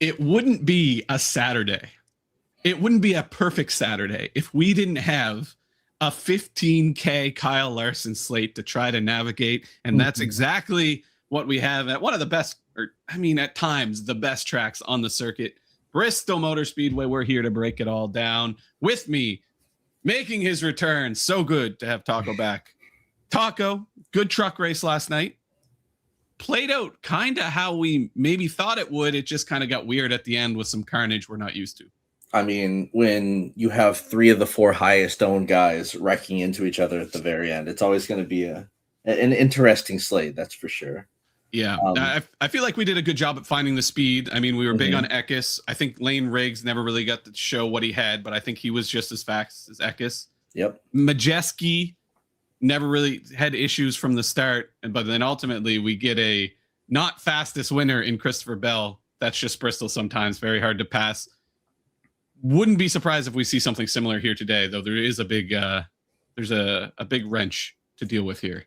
it wouldn't be a Saturday. It wouldn't be a perfect Saturday if we didn't have a 15K Kyle Larson slate to try to navigate. And that's exactly what we have at one of the best, at times, the best tracks on the circuit, Bristol Motor Speedway. We're here to break it all down. With me, making his return. So good to have Taco back. Taco, good truck race last night. Played out kind of how we maybe thought it would. It just kind of got weird at the end with some carnage we're not used to. I mean, when you have 3 of the 4 highest owned guys wrecking into each other at the very end, it's always going to be an interesting slate, that's for sure. Yeah, I feel like we did a good job at finding the speed. I mean, we were big on Eckes. I think Lane Riggs never really got to show what he had, but I think he was just as fast as Eckes. Yep. Majeski never really had issues from the start, but then ultimately we get a not fastest winner in Christopher Bell. That's just Bristol sometimes, very hard to pass. Wouldn't be surprised if we see something similar here today, though. There is a big, there's a big wrench to deal with here.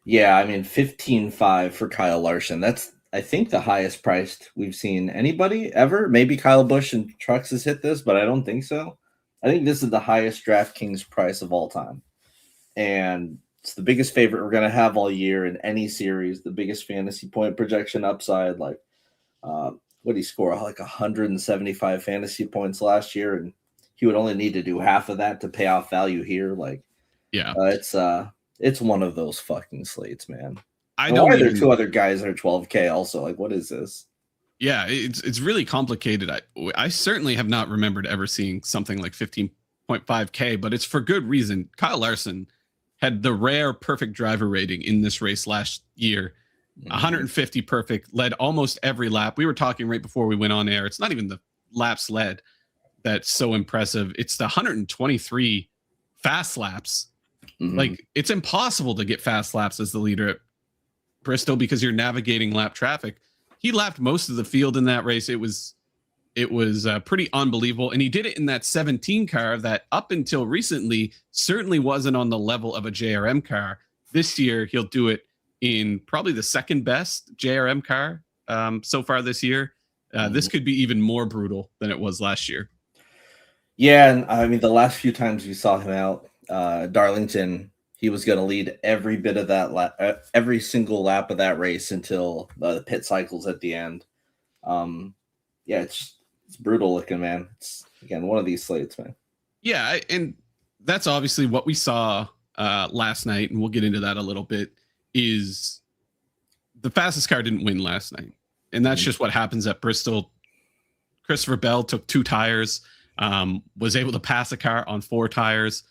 Yeah, I mean, 15.5 for Kyle Larson. That's, I think, the highest priced we've seen anybody ever. Maybe Kyle Busch and Trucks has hit this, but I don't think so. I think this is the highest DraftKings price of all time. And it's the biggest favorite we're going to have all year in any series, the biggest fantasy point projection upside. Like, what did he score? Like 175 fantasy points last year, and he would only need to do half of that to pay off value here. Like, yeah, it's one of those fucking slates, man. I know. Why are there 2 other guys that are 12K also? Like, what is this? Yeah, it's really complicated. I certainly have not remembered ever seeing something like 15.5K, but it's for good reason. Kyle Larson had the rare perfect driver rating in this race last year. 150 perfect, led almost every lap. We were talking right before we went on air. It's not even the laps led that's so impressive. It's the 123 fast laps. Like, it's impossible to get fast laps as the leader at Bristol because you're navigating lap traffic. He lapped most of the field in that race. It was pretty unbelievable. And he did it in that 17 car that up until recently certainly wasn't on the level of a JRM car. This year, he'll do it in probably the second best JRM car so far this year. This could be even more brutal than it was last year. Yeah, and I mean, the last few times we saw him out, Darlington, he was going to lead every bit of that every single lap of that race until the pit cycles at the end. Yeah, it's brutal looking, man. It's, again, one of these slates, man. Yeah, and that's obviously what we saw last night, and we'll get into that a little bit. Is the fastest car didn't win last night, and that's just what happens at Bristol. Christopher Bell took 2 tires, was able to pass a car on 4 tires.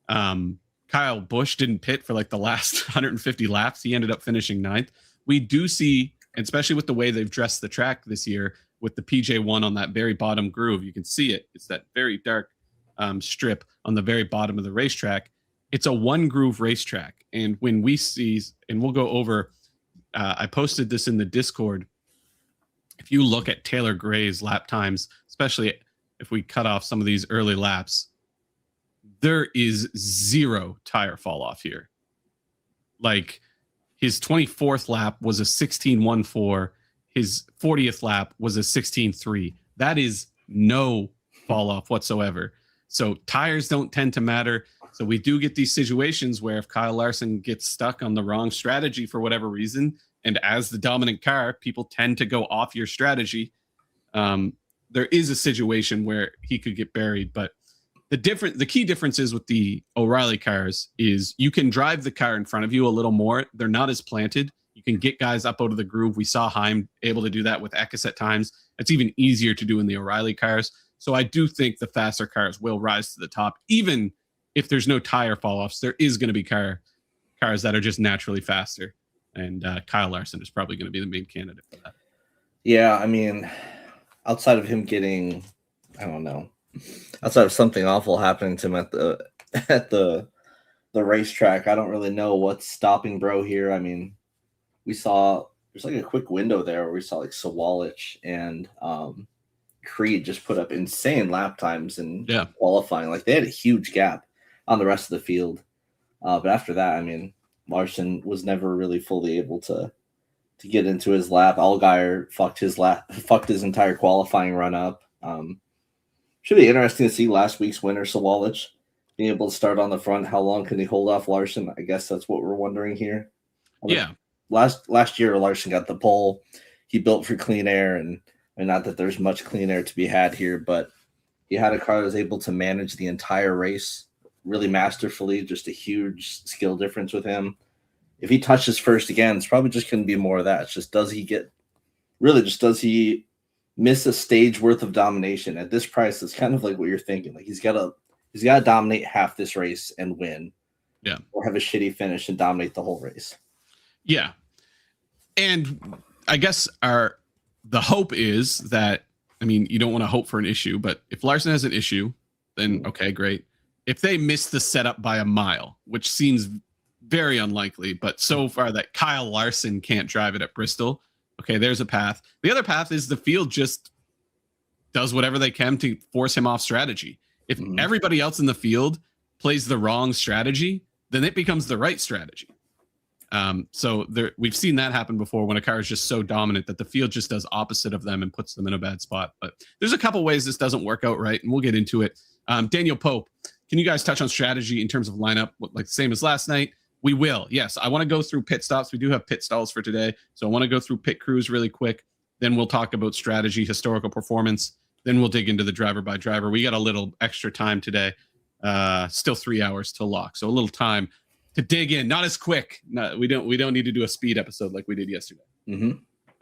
Kyle Busch didn't pit for like the last 150 laps. He ended up finishing 9th. We do see, especially with the way they've dressed the track this year, with the PJ1 on that very bottom groove, you can see it. It's that very dark strip on the very bottom of the racetrack. It's a 1 groove racetrack. And when we see, and we'll go over, I posted this in the Discord. If you look at Taylor Gray's lap times, especially if we cut off some of these early laps, there is 0 tire fall off here. Like, his 24th lap was a 16.14. His 40th lap was a 16.3. That is no fall off whatsoever. So tires don't tend to matter. So we do get these situations where if Kyle Larson gets stuck on the wrong strategy for whatever reason, and as the dominant car, people tend to go off your strategy. There is a situation where he could get buried, but the key differences with the O'Reilly cars is you can drive the car in front of you a little more. They're not as planted. You can get guys up out of the groove. We saw Heim able to do that with Eckes at times. It's even easier to do in the O'Reilly cars. So I do think the faster cars will rise to the top. Even if there's no tire fall-offs, there is going to be cars that are just naturally faster. And Kyle Larson is probably going to be the main candidate for that. Yeah, I mean, outside of him getting, I don't know, outside of something awful happening to him at the racetrack, I don't really know what's stopping bro here. I mean, we saw there's like a quick window there where we saw like Sawalich and Creed just put up insane lap times in qualifying. Like, they had a huge gap on the rest of the field. But after that, I mean, Larson was never really fully able to to get into his lap. Allgaier fucked his entire qualifying run up. Should be interesting to see last week's winner, Sawalich, being able to start on the front. How long can he hold off Larson? I guess that's what we're wondering here. Yeah. Last year, Larson got the pole. He built for clean air, and not that there's much clean air to be had here, but he had a car that was able to manage the entire race really masterfully. Just a huge skill difference with him. If he touches first again, it's probably just going to be more of that. It's just does he miss a stage worth of domination at this price? It's kind of like what you're thinking. Like he's got to dominate half this race and win, or have a shitty finish and dominate the whole race. Yeah, and I guess the hope is that, I mean, you don't want to hope for an issue, but if Larson has an issue, then okay, great. If they miss the setup by a mile, which seems very unlikely, but so far that Kyle Larson can't drive it at Bristol, okay, there's a path. The other path is the field just does whatever they can to force him off strategy. If everybody else in the field plays the wrong strategy, then it becomes the right strategy. So we've seen that happen before when a car is just so dominant that the field just does opposite of them and puts them in a bad spot. But there's a couple ways this doesn't work out right, and we'll get into it. Daniel Pope, can you guys touch on strategy in terms of lineup, like the same as last night? We will. Yes, I want to go through pit stops. We do have pit stalls for today, so I want to go through pit crews really quick. Then we'll talk about strategy, historical performance. Then we'll dig into the driver by driver. We got a little extra time today. Still 3 hours till lock, so a little time to dig in. Not as quick. No, we don't need to do a speed episode like we did yesterday.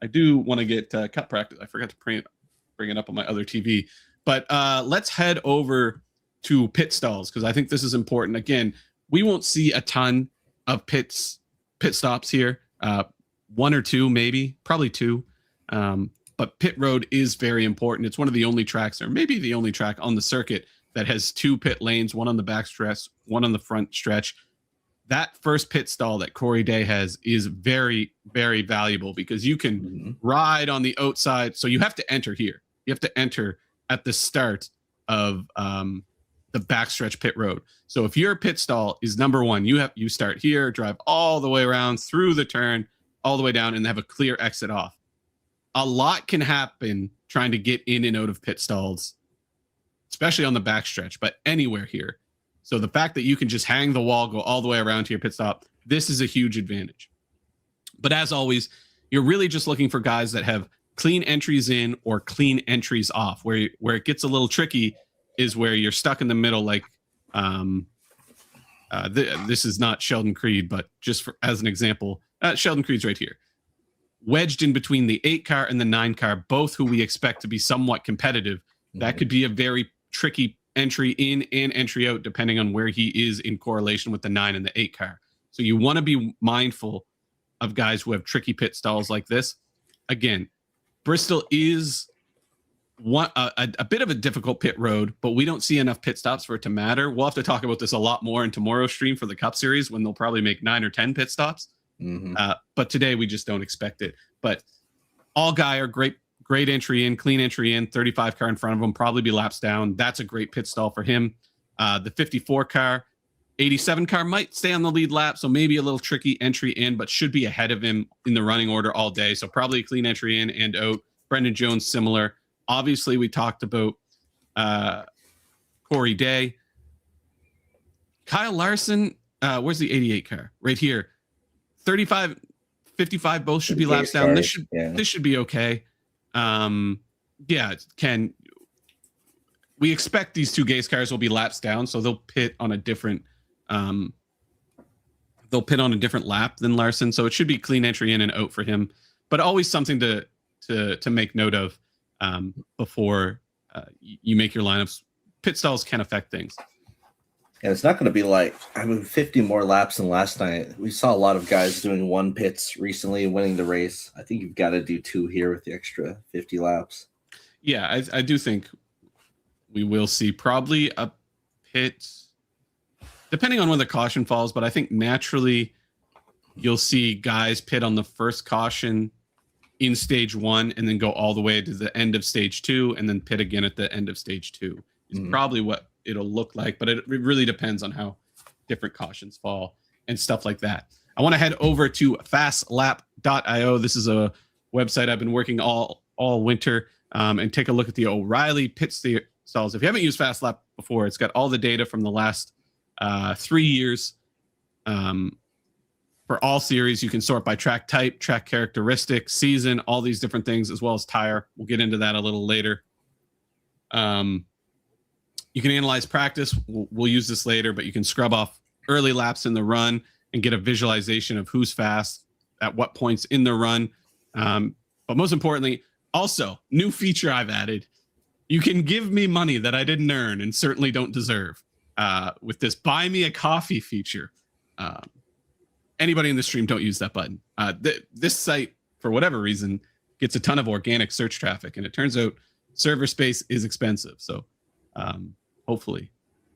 I do want to get cut practice. I forgot to bring it up on my other TV. But let's head over to pit stalls because I think this is important. Again, we won't see a ton of pit stops here. One or two, maybe, probably two. But pit road is very important. It's one of the only tracks, or maybe the only track on the circuit that has two pit lanes, one on the back stretch, one on the front stretch. That first pit stall that Corey Day has is very, very valuable because you can ride on the outside. So you have to enter here. You have to enter at the start of the backstretch pit road. So if your pit stall is number one, you start here, drive all the way around through the turn, all the way down, and have a clear exit off. A lot can happen trying to get in and out of pit stalls, especially on the backstretch, but anywhere here. So the fact that you can just hang the wall, go all the way around to your pit stop, this is a huge advantage. But as always, you're really just looking for guys that have clean entries in or clean entries off. Where it gets a little tricky is where you're stuck in the middle, like this is not Sheldon Creed, but just as an example, Sheldon Creed's right here. Wedged in between the 8 car and the 9 car, both who we expect to be somewhat competitive. That could be a very tricky entry in and entry out, depending on where he is in correlation with the 9 and the 8 car. So you want to be mindful of guys who have tricky pit stalls like this. Again, Bristol is a bit of a difficult pit road, but we don't see enough pit stops for it to matter. We'll have to talk about this a lot more in tomorrow's stream for the Cup Series when they'll probably make 9 or 10 pit stops. But today we just don't expect it. But Allgaier, great entry in, clean entry in, 35 car in front of him, probably be laps down. That's a great pit stall for him. The 54 car, 87 car might stay on the lead lap, so maybe a little tricky entry in, but should be ahead of him in the running order all day. So probably a clean entry in and out. Brendan Jones, similar. Obviously, we talked about Corey Day. Kyle Larson, where's the 88 car? Right here. 35, 55, both should be laps down. This should be okay. Ken, we expect these two Gase cars will be laps down, so they'll pit on a different lap than Larson. So it should be clean entry in and out for him, but always something to make note of before you make your lineups. Pit stalls can affect things. And it's not going to be like 50 more laps than last night. We saw a lot of guys doing 1 pits recently and winning the race. I think you've got to do 2 here with the extra 50 laps. Yeah, I do think we will see probably a pit, depending on when the caution falls, but I think naturally you'll see guys pit on the first caution in stage 1 and then go all the way to the end of stage 2 and then pit again at the end of stage 2. Is probably what it'll look like, but it really depends on how different cautions fall and stuff like that. I want to head over to fastlap.io. This is a website I've been working all winter, and take a look at the O'Reilly pit stalls. If you haven't used FastLap before, it's got all the data from the last 3 years. For all series, you can sort by track type, track characteristic, season, all these different things, as well as tire. We'll get into that a little later. You can analyze practice. We'll use this later, but you can scrub off early laps in the run and get a visualization of who's fast at what points in the run. But most importantly, also, new feature I've added. You can give me money that I didn't earn and certainly don't deserve with this buy me a coffee feature. Anybody in the stream, don't use that button. This site, for whatever reason, gets a ton of organic search traffic, and it turns out server space is expensive. So hopefully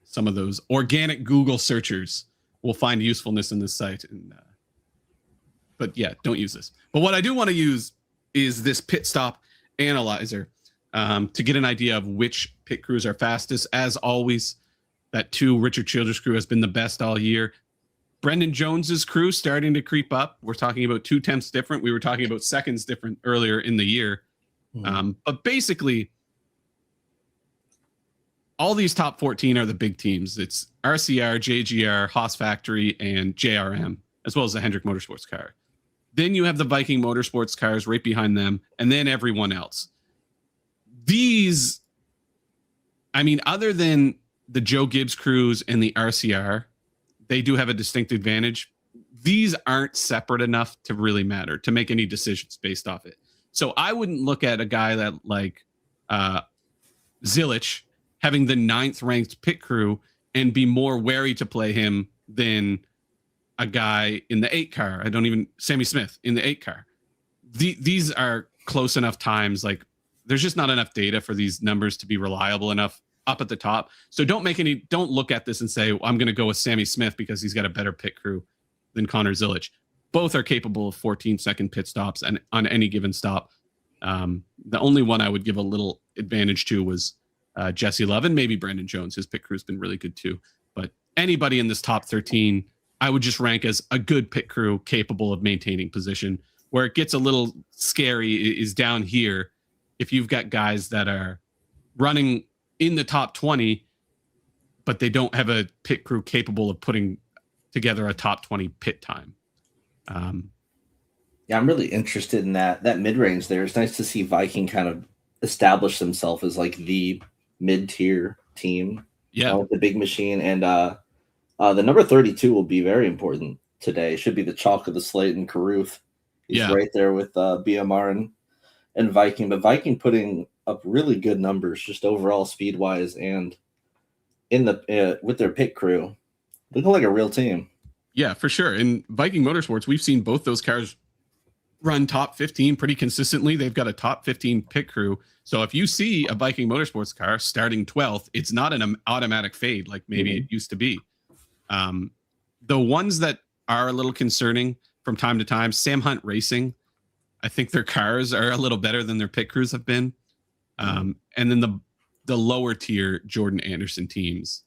some of those organic Google searchers will find usefulness in this site. But yeah, don't use this. But what I do want to use is this pit stop analyzer to get an idea of which pit crews are fastest. As always, that Richard Childress crew has been the best all year. Brendan Jones's crew starting to creep up. We're talking about 2/10 different. We were talking about seconds different earlier in the year. But basically, all these top 14 are the big teams. It's RCR, JGR, Haas Factory, and JRM, as well as the Hendrick Motorsports car. Then you have the Viking Motorsports cars right behind them, and then everyone else. These, I mean, other than the Joe Gibbs crews and the RCR, they do have a distinct advantage. These aren't separate enough to really matter, to make any decisions based off it. So I wouldn't look at a guy that like Zilich having the 9th ranked pit crew and be more wary to play him than a guy in the 8 car. Sammy Smith in the 8 car. These are close enough times. Like, there's just not enough data for these numbers to be reliable enough up at the top. So don't look at this and say, well, I'm going to go with Sammy Smith because he's got a better pit crew than Connor Zilich. Both are capable of 14-second pit stops and on any given stop. The only one I would give a little advantage to was Jesse Love and maybe Brandon Jones. His pit crew's been really good too. But anybody in this top 13, I would just rank as a good pit crew capable of maintaining position. Where it gets a little scary is down here. If you've got guys that are running in the top 20, but they don't have a pit crew capable of putting together a top 20 pit time. Yeah, I'm really interested in that mid-range there. It's nice to see Viking kind of establish themselves as like the mid-tier team. Yeah. With the big machine. And the number 32 will be very important today. It should be the chalk of the slate, and Carruth. He's right there with BMR and Viking. But Viking putting up really good numbers just overall speed-wise and in the with their pit crew. Looking like a real team. Yeah, for sure. In Viking Motorsports, we've seen both those cars run top 15 pretty consistently. They've got a top 15 pit crew. So if you see a Viking Motorsports car starting 12th, it's not an automatic fade like maybe it used to be. The ones that are a little concerning from time to time, Sam Hunt Racing, I think their cars are a little better than their pit crews have been. And then the lower tier Jordan Anderson teams,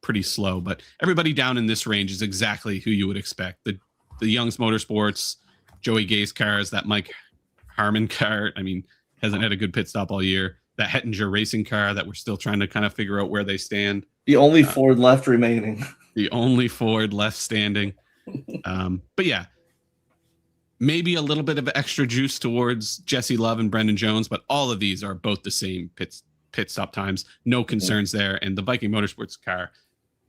pretty slow. But everybody down in this range is exactly who you would expect. The Young's Motorsports, Joey Gay's cars, that Mike Harmon car, I mean, hasn't had a good pit stop all year. That Hettinger Racing car that we're still trying to kind of figure out where they stand. The only Ford left remaining. The only Ford left standing. But yeah, maybe a little bit of extra juice towards Jesse Love and Brendan Jones, but all of these are both the same pit stop times. No concerns there. And the Viking Motorsports car,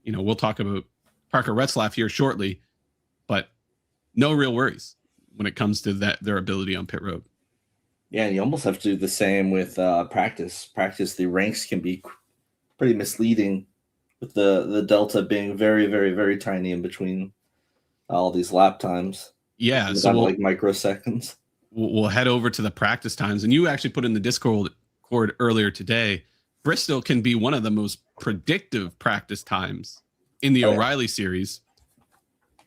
we'll talk about Parker Retzlaff here shortly, but no real worries when it comes to their ability on pit road. Yeah, and you almost have to do the same with practice. The ranks can be pretty misleading with the delta being very, very, very tiny in between all these lap times. Yeah, so like microseconds. We'll head over to the practice times, and you actually put in the Discord earlier today. Bristol can be one of the most predictive practice times in the O'Reilly series.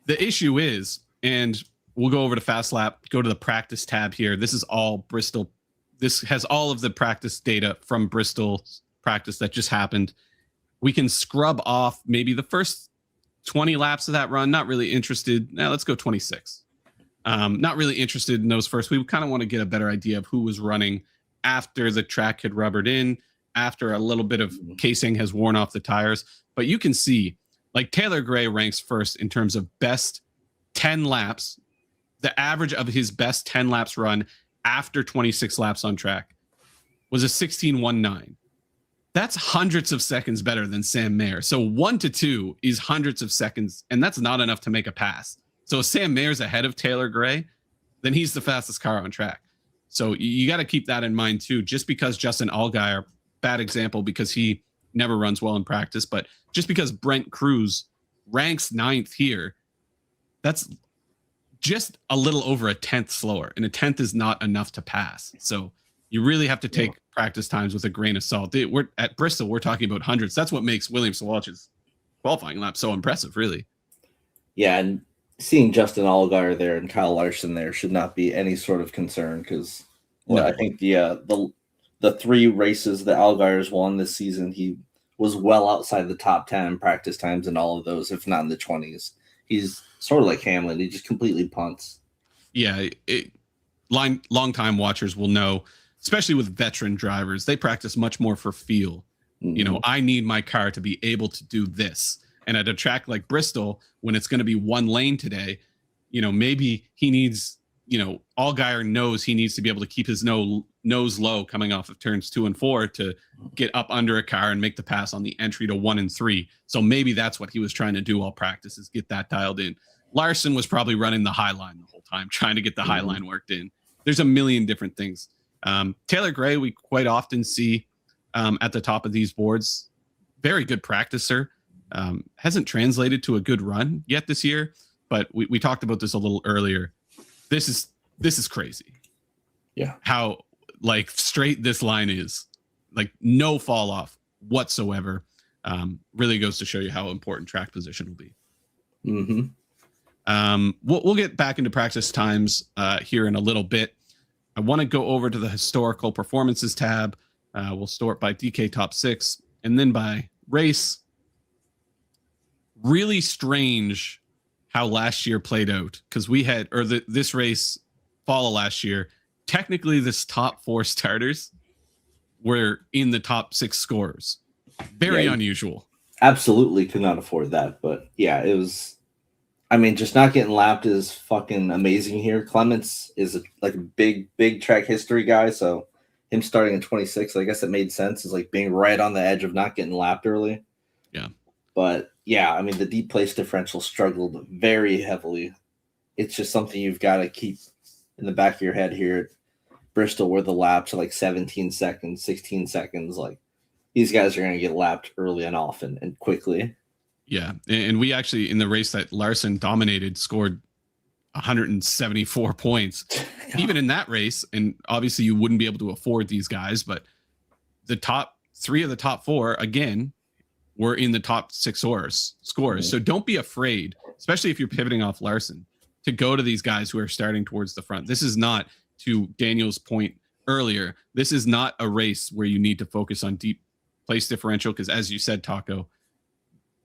The issue is, and we'll go over to Fast Lap, go to the practice tab here. This is all Bristol. This has all of the practice data from Bristol's practice that just happened. We can scrub off maybe the first 20 laps of that run. Not really interested. Now let's go 26. Not really interested in those first. We kind of want to get a better idea of who was running after the track had rubbered in, after a little bit of casing has worn off the tires. But you can see, like, Taylor Gray ranks first in terms of best 10 laps. The average of his best 10 laps run after 26 laps on track was a 16:19. That's hundreds of seconds better than Sam Mayer. So 1 to 2 is hundreds of seconds, and that's not enough to make a pass. So if Sam Mayer's ahead of Taylor Gray, then he's the fastest car on track. So you got to keep that in mind too. Just because Justin Allgaier, bad example because he never runs well in practice, but just because Brent Cruz ranks 9th here, that's just a little over a 10th slower, and a 10th is not enough to pass. So you really have to take practice times with a grain of salt. We're at Bristol, we're talking about hundreds. That's what makes William Sawasch's qualifying lap so impressive, really. Yeah, and seeing Justin Allgaier there and Kyle Larson there should not be any sort of concern because I think the 3 races that Allgaier's won this season, he was well outside the top 10 in practice times in all of those, if not in the 20s. He's sort of like Hamlin. He just completely punts. Yeah, long-time watchers will know, especially with veteran drivers, they practice much more for feel. Mm-hmm. You know, I need my car to be able to do this. And at a track like Bristol, when it's going to be one lane today, you know, maybe he needs, you know, Allgaier knows he needs to be able to keep his nose low coming off of turns 2 and 4 to get up under a car and make the pass on the entry to 1 and 3. So maybe that's what he was trying to do all practice, is get that dialed in. Larson was probably running the high line the whole time, trying to get the high line worked in. There's a million different things. Taylor Gray, we quite often see at the top of these boards. Very good practicer. Hasn't translated to a good run yet this year, but we talked about this a little earlier. This is crazy. Yeah. How like straight this line is, like no fall off whatsoever. Really goes to show you how important track position will be. Mm-hmm. We'll get back into practice times here in a little bit. I want to go over to the historical performances tab. We'll sort by DK top 6 and then by race. Really strange how last year played out, because we had, or this race fall of last year, technically this top 4 starters were in the top 6 scorers. Very unusual. Absolutely could not afford that. But yeah, it was, I mean, just not getting lapped is fucking amazing here. Clements is a big track history guy. So him starting in 26, I guess it made sense, is like being right on the edge of not getting lapped early. Yeah. But yeah, I mean, the deep place differential struggled very heavily. It's just something you've got to keep in the back of your head here at Bristol, where the laps are like 17 seconds, 16 seconds. Like, these guys are going to get lapped early and often and quickly. Yeah. And we actually, in the race that Larson dominated, scored 174 points. Even in that race, and obviously you wouldn't be able to afford these guys, but the top 3 of the top 4, again, were in the top 6 scores. Mm-hmm. So don't be afraid, especially if you're pivoting off Larson, to go to these guys who are starting towards the front. This is not, to Daniel's point earlier, this is not a race where you need to focus on deep place differential, because as you said, Taco,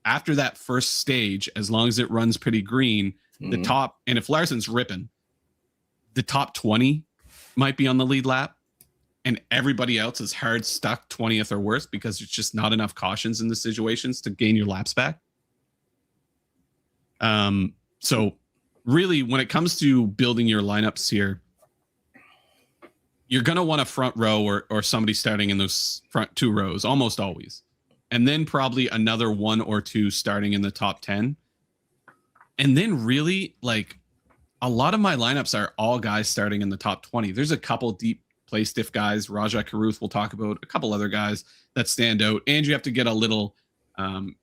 after that first stage, as long as it runs pretty green, the top, and if Larson's ripping, the top 20 might be on the lead lap, and everybody else is hard stuck 20th or worse because there's just not enough cautions in the situations to gain your laps back. So really, when it comes to building your lineups here, you're going to want a front row or somebody starting in those front 2 rows, almost always. And then probably another 1 or 2 starting in the top 10. And then really, like, a lot of my lineups are all guys starting in the top 20. There's a couple deep play stiff guys. Rajah Caruth we'll talk about, a couple other guys that stand out. And you have to get a little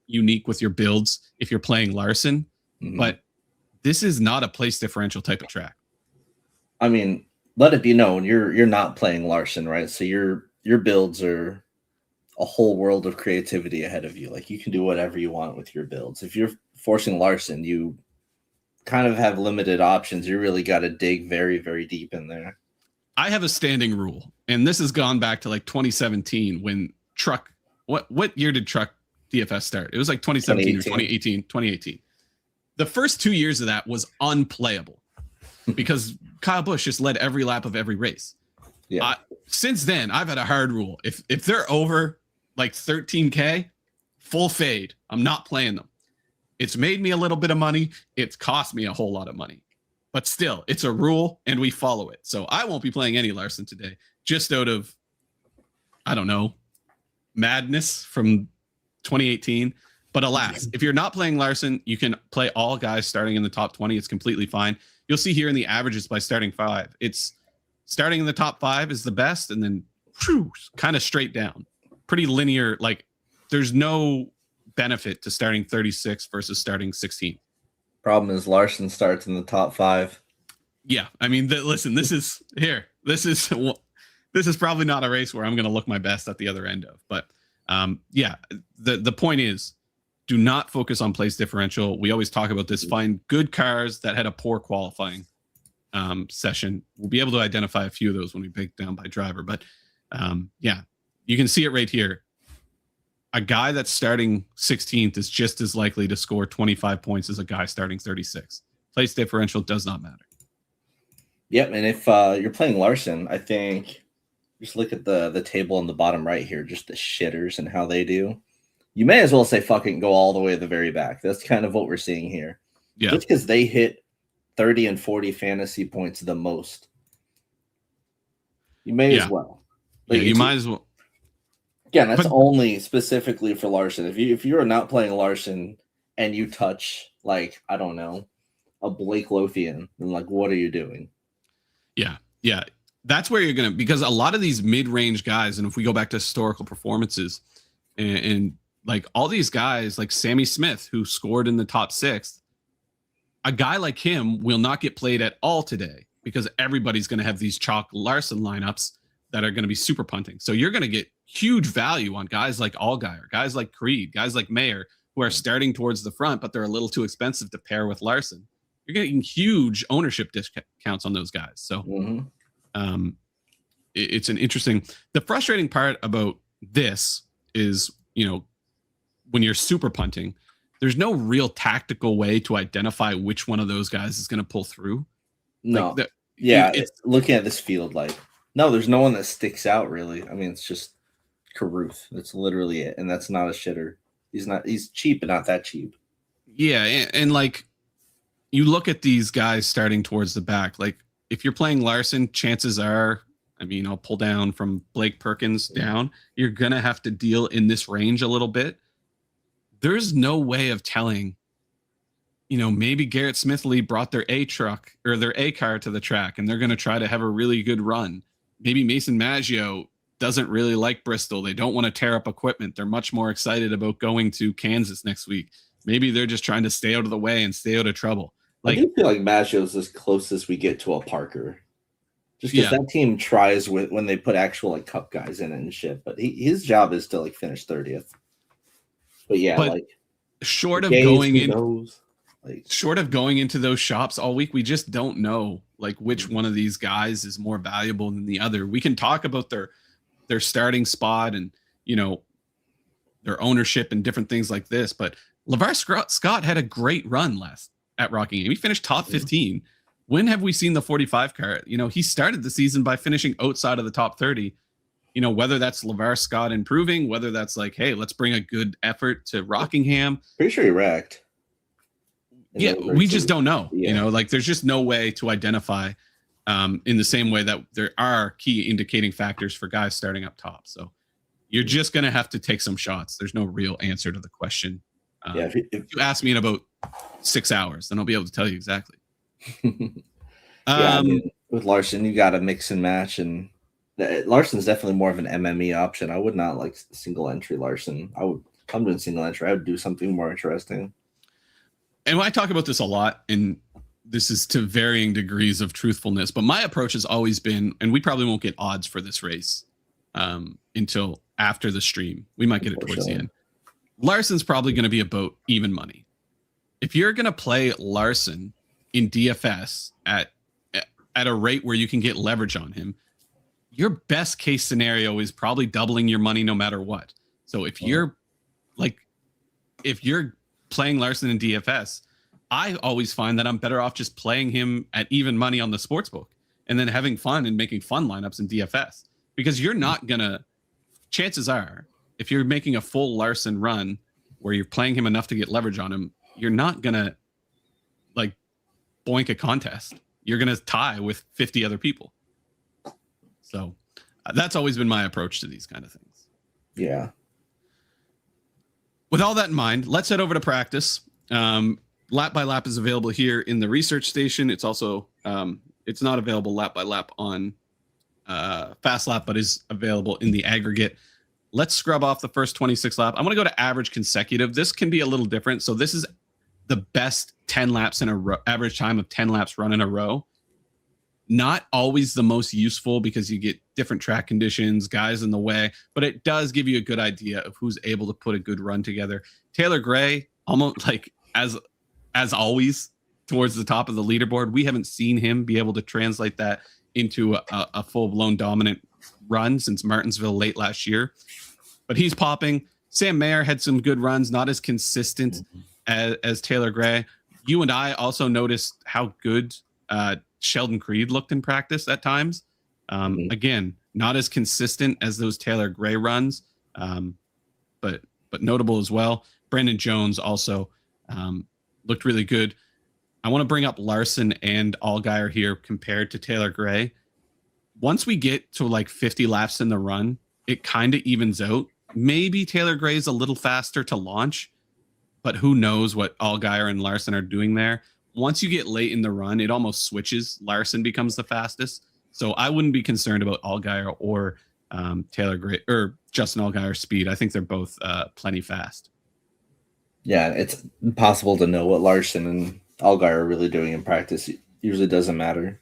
unique with your builds if you're playing Larson. Mm-hmm. But this is not a place differential type of track. I mean, let it be known you're not playing Larson, right? So your builds are a whole world of creativity ahead of you. Like, you can do whatever you want with your builds. If you're forcing Larson, you kind of have limited options. You really got to dig very, very deep in there. I have a standing rule, and this has gone back to like 2017 when Truck, what year did Truck DFS start? It was like 2017 or 2018. the first 2 years of that was unplayable because Kyle Busch just led every lap of every race. Yeah. Since then, I've had a hard rule. If they're over like 13K, full fade. I'm not playing them. It's made me a little bit of money. It's cost me a whole lot of money. But still, it's a rule and we follow it. So I won't be playing any Larson today, just out of, I don't know, madness from 2018. But alas, if you're not playing Larson, you can play all guys starting in the top 20. It's completely fine. You'll see here in the averages by starting 5. It's starting in the top 5 is the best, and then kind of straight down. Pretty linear. Like there's no benefit to starting 36 versus starting 16. Problem is Larson starts in the top 5. Yeah, I mean, listen, this is probably not a race where I'm going to look my best at the other end of. But yeah, the point is, do not focus on place differential. We always talk about this. Find good cars that had a poor qualifying session. We'll be able to identify a few of those when we break down by driver. But yeah, you can see it right here. A guy that's starting 16th is just as likely to score 25 points as a guy starting 36. Place differential does not matter. Yep, and if you're playing Larson, I think just look at the table on the bottom right here, just the shitters and how they do. You may as well say fucking go all the way to the very back. That's kind of what we're seeing here. Yeah. Just because they hit 30 and 40 fantasy points the most. You may as well. Like, yeah, you might as well. Again, that's only specifically for Larson. If you're not playing Larson and you touch, like, I don't know, a Blake Lothian, then like, what are you doing? Yeah. That's where you're gonna, because a lot of these mid-range guys, and if we go back to historical performances, and like all these guys, like Sammy Smith, who scored in the top 6, a guy like him will not get played at all today because everybody's going to have these chalk Larson lineups that are going to be super punting. So you're going to get huge value on guys like Allgaier, guys like Creed, guys like Mayer, who are starting towards the front, but they're a little too expensive to pair with Larson. You're getting huge ownership discounts on those guys. So it's an interesting, the frustrating part about this is, you know, when you're super punting, there's no real tactical way to identify which one of those guys is going to pull through. No. Like it's looking at this field, like, no, there's no one that sticks out really. I mean, it's just Carruth. That's literally it. And that's not a shitter. He's cheap, but not that cheap. Yeah. And like, you look at these guys starting towards the back, like if you're playing Larson, chances are, I mean, I'll pull down from Blake Perkins down. You're going to have to deal in this range a little bit. There's no way of telling, you know, maybe Garrett Smithley brought their A truck or their A car to the track and they're going to try to have a really good run. Maybe Mason Maggio doesn't really like Bristol. They don't want to tear up equipment. They're much more excited about going to Kansas next week. Maybe they're just trying to stay out of the way and stay out of trouble. Like, I do feel like Maggio's as close as we get to a Parker. Just because that team tries when they put actual like cup guys in it and shit. But his job is to like finish 30th. But yeah, like short of going into those shops all week, we just don't know like which one of these guys is more valuable than the other. We can talk about their starting spot and, you know, their ownership and different things like this, but LeVar Scott had a great run last at Rockingham. He finished top 15. When have we seen the 45 car? You know, he started the season by finishing outside of the top 30. You know, whether that's LeVar Scott improving, whether that's like, hey, let's bring a good effort to Rockingham. Pretty sure he wrecked. Yeah, we just don't know. Yeah. You know, like there's just no way to identify in the same way that there are key indicating factors for guys starting up top. So you're just going to have to take some shots. There's no real answer to the question. If you ask me in about 6 hours, then I'll be able to tell you exactly. I mean, with Larson, you got to mix and match, and Larson's definitely more of an MME option. I would not like single entry Larson. I'm doing single entry. I would do something more interesting. And I talk about this a lot, and this is to varying degrees of truthfulness, but my approach has always been, and we probably won't get odds for this race until after the stream. We might get it towards the end. Larson's probably going to be about even money. If you're going to play Larson in DFS at a rate where you can get leverage on him, your best case scenario is probably doubling your money no matter what. So if you're playing Larson in DFS, I always find that I'm better off just playing him at even money on the sportsbook and then having fun and making fun lineups in DFS, because you're not gonna. Chances are, if you're making a full Larson run where you're playing him enough to get leverage on him, you're not gonna like boink a contest. You're gonna tie with 50 other people. So that's always been my approach to these kind of things. Yeah. With all that in mind, let's head over to practice. Lap by lap is available here in the research station. It's also it's not available lap by lap on Fast Lap, but is available in the aggregate. Let's scrub off the first 26 lap. I'm going to go to average consecutive. This can be a little different. So this is the best 10 laps in a row, average time of 10 laps run in a row. Not always the most useful because you get different track conditions, guys in the way, but it does give you a good idea of who's able to put a good run together. Taylor Gray, almost like as always, towards the top of the leaderboard. We haven't seen him be able to translate that into a full-blown dominant run since Martinsville late last year, but he's popping. Sam Mayer had some good runs, not as consistent as Taylor Gray. You and I also noticed how good Sheldon Creed looked in practice at times. Again, not as consistent as those Taylor Gray runs, but notable as well. Brandon Jones also looked really good. I want to bring up Larson and Allgaier here compared to Taylor Gray. Once we get to like 50 laps in the run, it kind of evens out. Maybe Taylor Gray is a little faster to launch, but who knows what Allgaier and Larson are doing there. Once you get late in the run, it almost switches. Larson becomes the fastest. So I wouldn't be concerned about Allgaier or Taylor Gray or Justin Allgaier's speed. I think they're both plenty fast. Yeah, it's impossible to know what Larson and Allgaier are really doing in practice. It usually doesn't matter.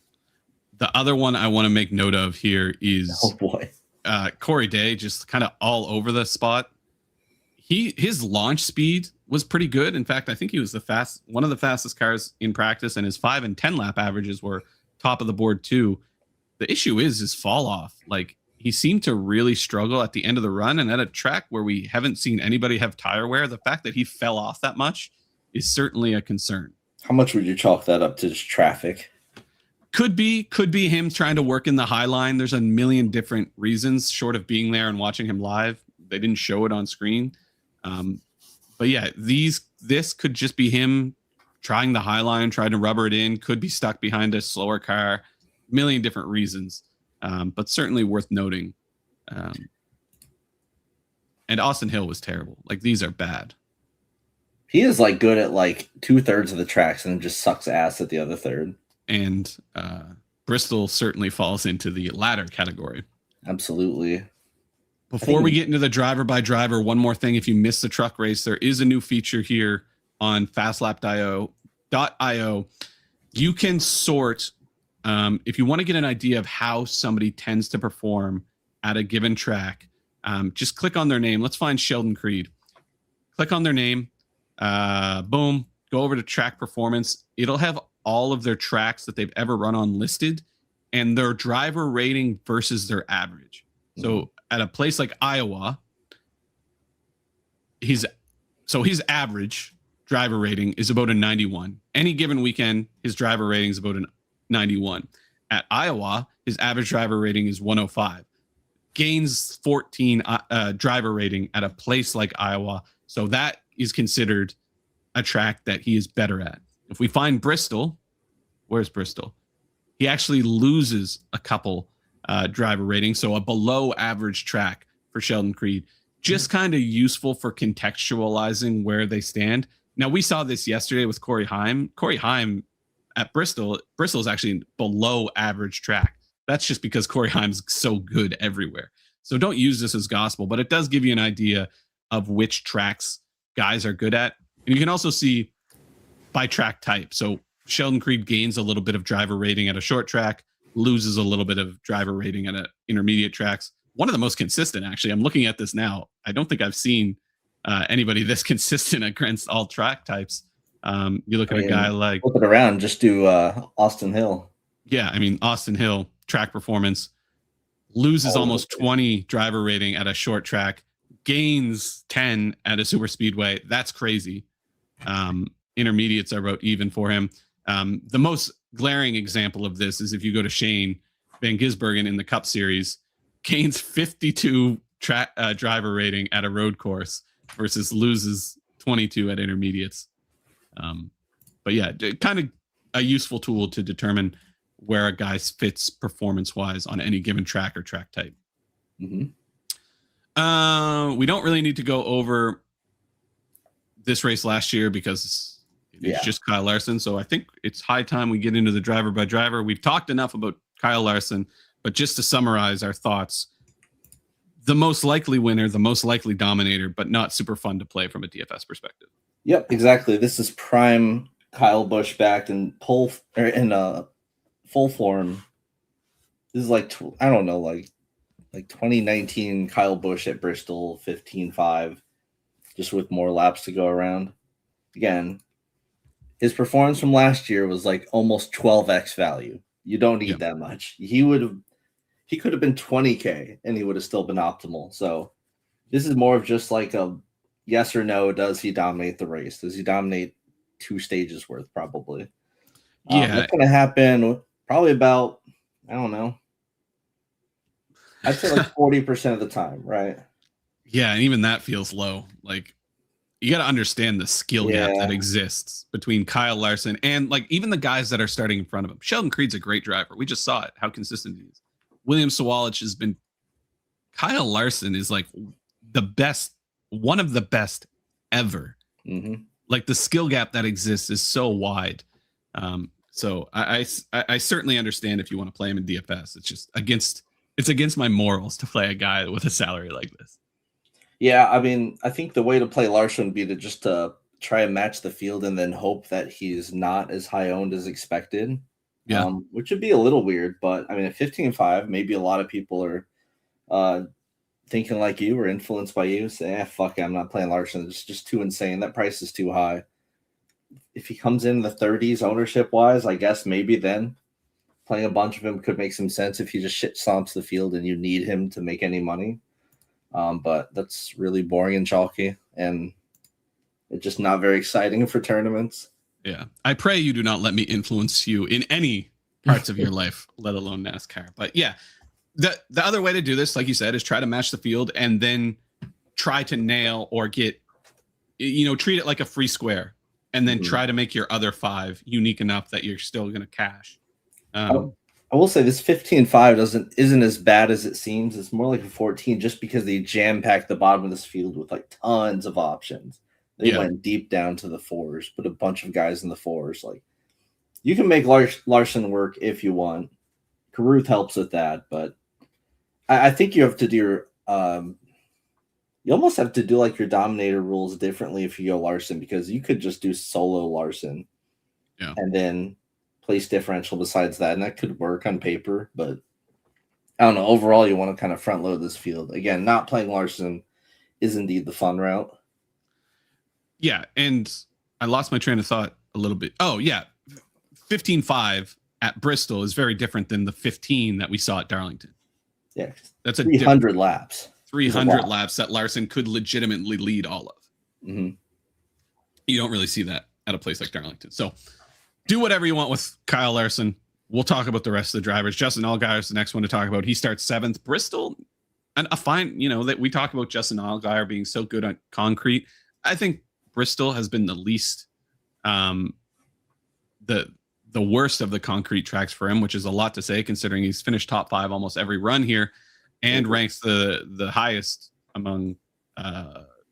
The other one I want to make note of here is Corey Day, just kind of all over the spot. His launch speed was pretty good. In fact, I think he was one of the fastest cars in practice, and his 5 and 10 lap averages were top of the board too. The issue is his fall off. Like, he seemed to really struggle at the end of the run, and at a track where we haven't seen anybody have tire wear, the fact that he fell off that much is certainly a concern. How much would you chalk that up to just traffic? Could be him trying to work in the high line. There's a million different reasons short of being there and watching him live. They didn't show it on screen. But yeah, this could just be him trying the high line, trying to rubber it in, could be stuck behind a slower car, million different reasons. But certainly worth noting. And Austin Hill was terrible. Like, these are bad. He is like good at like 2/3 of the tracks and just sucks ass at the other third. And Bristol certainly falls into the latter category. Absolutely. Before we get into the driver by driver, one more thing. If you missed the truck race, there is a new feature here on fastlap.io. You can sort, if you want to get an idea of how somebody tends to perform at a given track, just click on their name. Let's find Sheldon Creed. Click on their name. Boom. Go over to track performance. It'll have all of their tracks that they've ever run on listed and their driver rating versus their average. So at a place like Iowa, his average driver rating is about a 91. Any given weekend, his driver rating is about a 91. At Iowa, his average driver rating is 105. Gains 14 driver rating at a place like Iowa. So that is considered a track that he is better at. If we find Bristol, where's Bristol? He actually loses a couple driver ratings. So a below average track for Sheldon Creed. Just kind of useful for contextualizing where they stand. Now, we saw this yesterday with Corey Heim. Corey Heim at Bristol is actually below average track. That's just because Corey Heim's so good everywhere. So don't use this as gospel, but it does give you an idea of which tracks guys are good at. And you can also see by track type. So Sheldon Creed gains a little bit of driver rating at a short track, loses a little bit of driver rating at intermediate tracks. One of the most consistent, actually. I'm looking at this now. I don't think I've seen anybody this consistent against all track types. You look at a guy like... Flip it around, just do Austin Hill. Yeah, I mean, Austin Hill, track performance, loses almost 20 driver rating at a short track, gains 10 at a super speedway. That's crazy. intermediates are about even for him. The most glaring example of this is if you go to Shane Van Gisbergen in the Cup Series, Kane's 52 driver rating at a road course versus loses 22 at intermediates. But yeah, kind of a useful tool to determine where a guy fits performance-wise on any given track or track type. Mm-hmm. We don't really need to go over this race last year because it's just Kyle Larson. So I think it's high time we get into the driver by driver. We've talked enough about Kyle Larson, but just to summarize our thoughts, the most likely winner, the most likely dominator, but not super fun to play from a DFS perspective. Yep, exactly. This is prime Kyle Busch back in full form. This is like, I don't know, like 2019 Kyle Busch at Bristol, 15.5, just with more laps to go around. Again, his performance from last year was like almost 12x value. You don't need that much. He could have been 20K and he would have still been optimal. So this is more of just like a yes or no. Does he dominate the race? Does he dominate 2 stages worth? Probably. What's going to happen? Probably about, I don't know, I'd say like 40% of the time, right? Yeah, and even that feels low. Like, you got to understand the skill gap that exists between Kyle Larson and like even the guys that are starting in front of him. Sheldon Creed's a great driver. We just saw it, how consistent he is. William Sawalich has been. Kyle Larson is like the best, one of the best ever. Mm-hmm. Like the skill gap that exists is so wide. So I certainly understand if you want to play him in DFS. It's just against my morals to play a guy with a salary like this. Yeah, I mean, I think the way to play Larson would be to just try and match the field and then hope that he's not as high owned as expected. Yeah. Which would be a little weird, but I mean, at 15.5, maybe a lot of people are thinking like you or influenced by you. Say, fuck it, I'm not playing Larson. It's just too insane. That price is too high. If he comes in the 30s ownership wise, I guess maybe then playing a bunch of him could make some sense if he just shit stomps the field and you need him to make any money. But that's really boring and chalky, and it's just not very exciting for tournaments. Yeah. I pray you do not let me influence you in any parts of your life, let alone NASCAR. But yeah, the other way to do this, like you said, is try to match the field and then try to nail or get, treat it like a free square and then try to make your other 5 unique enough that you're still going to cash. I will say this 15.5 isn't as bad as it seems. It's more like a 14 just because they jam-packed the bottom of this field with like tons of options. They went deep down to the 4s, put a bunch of guys in the 4s. Like, you can make Larson work if you want. Carruth helps with that, but I think you have to do you almost have to do like your dominator rules differently if you go Larson, because you could just do solo Larson and then place differential besides that, and that could work on paper, but I don't know. Overall, you want to kind of front load this field. Again, not playing Larson is indeed the fun route. Yeah, and I lost my train of thought a little bit. Oh, yeah. 15.5 at Bristol is very different than the 15 that we saw at Darlington. Yeah. That's a 300 laps. 300 laps that Larson could legitimately lead all of. Mm-hmm. You don't really see that at a place like Darlington. So do whatever you want with Kyle Larson. We'll talk about the rest of the drivers. Justin Allgaier is the next one to talk about. He starts 7th. Bristol, and a fine, that we talk about Justin Allgaier being so good on concrete. I think Bristol has been the least, the worst of the concrete tracks for him, which is a lot to say considering he's finished top 5 almost every run here and ranks the highest among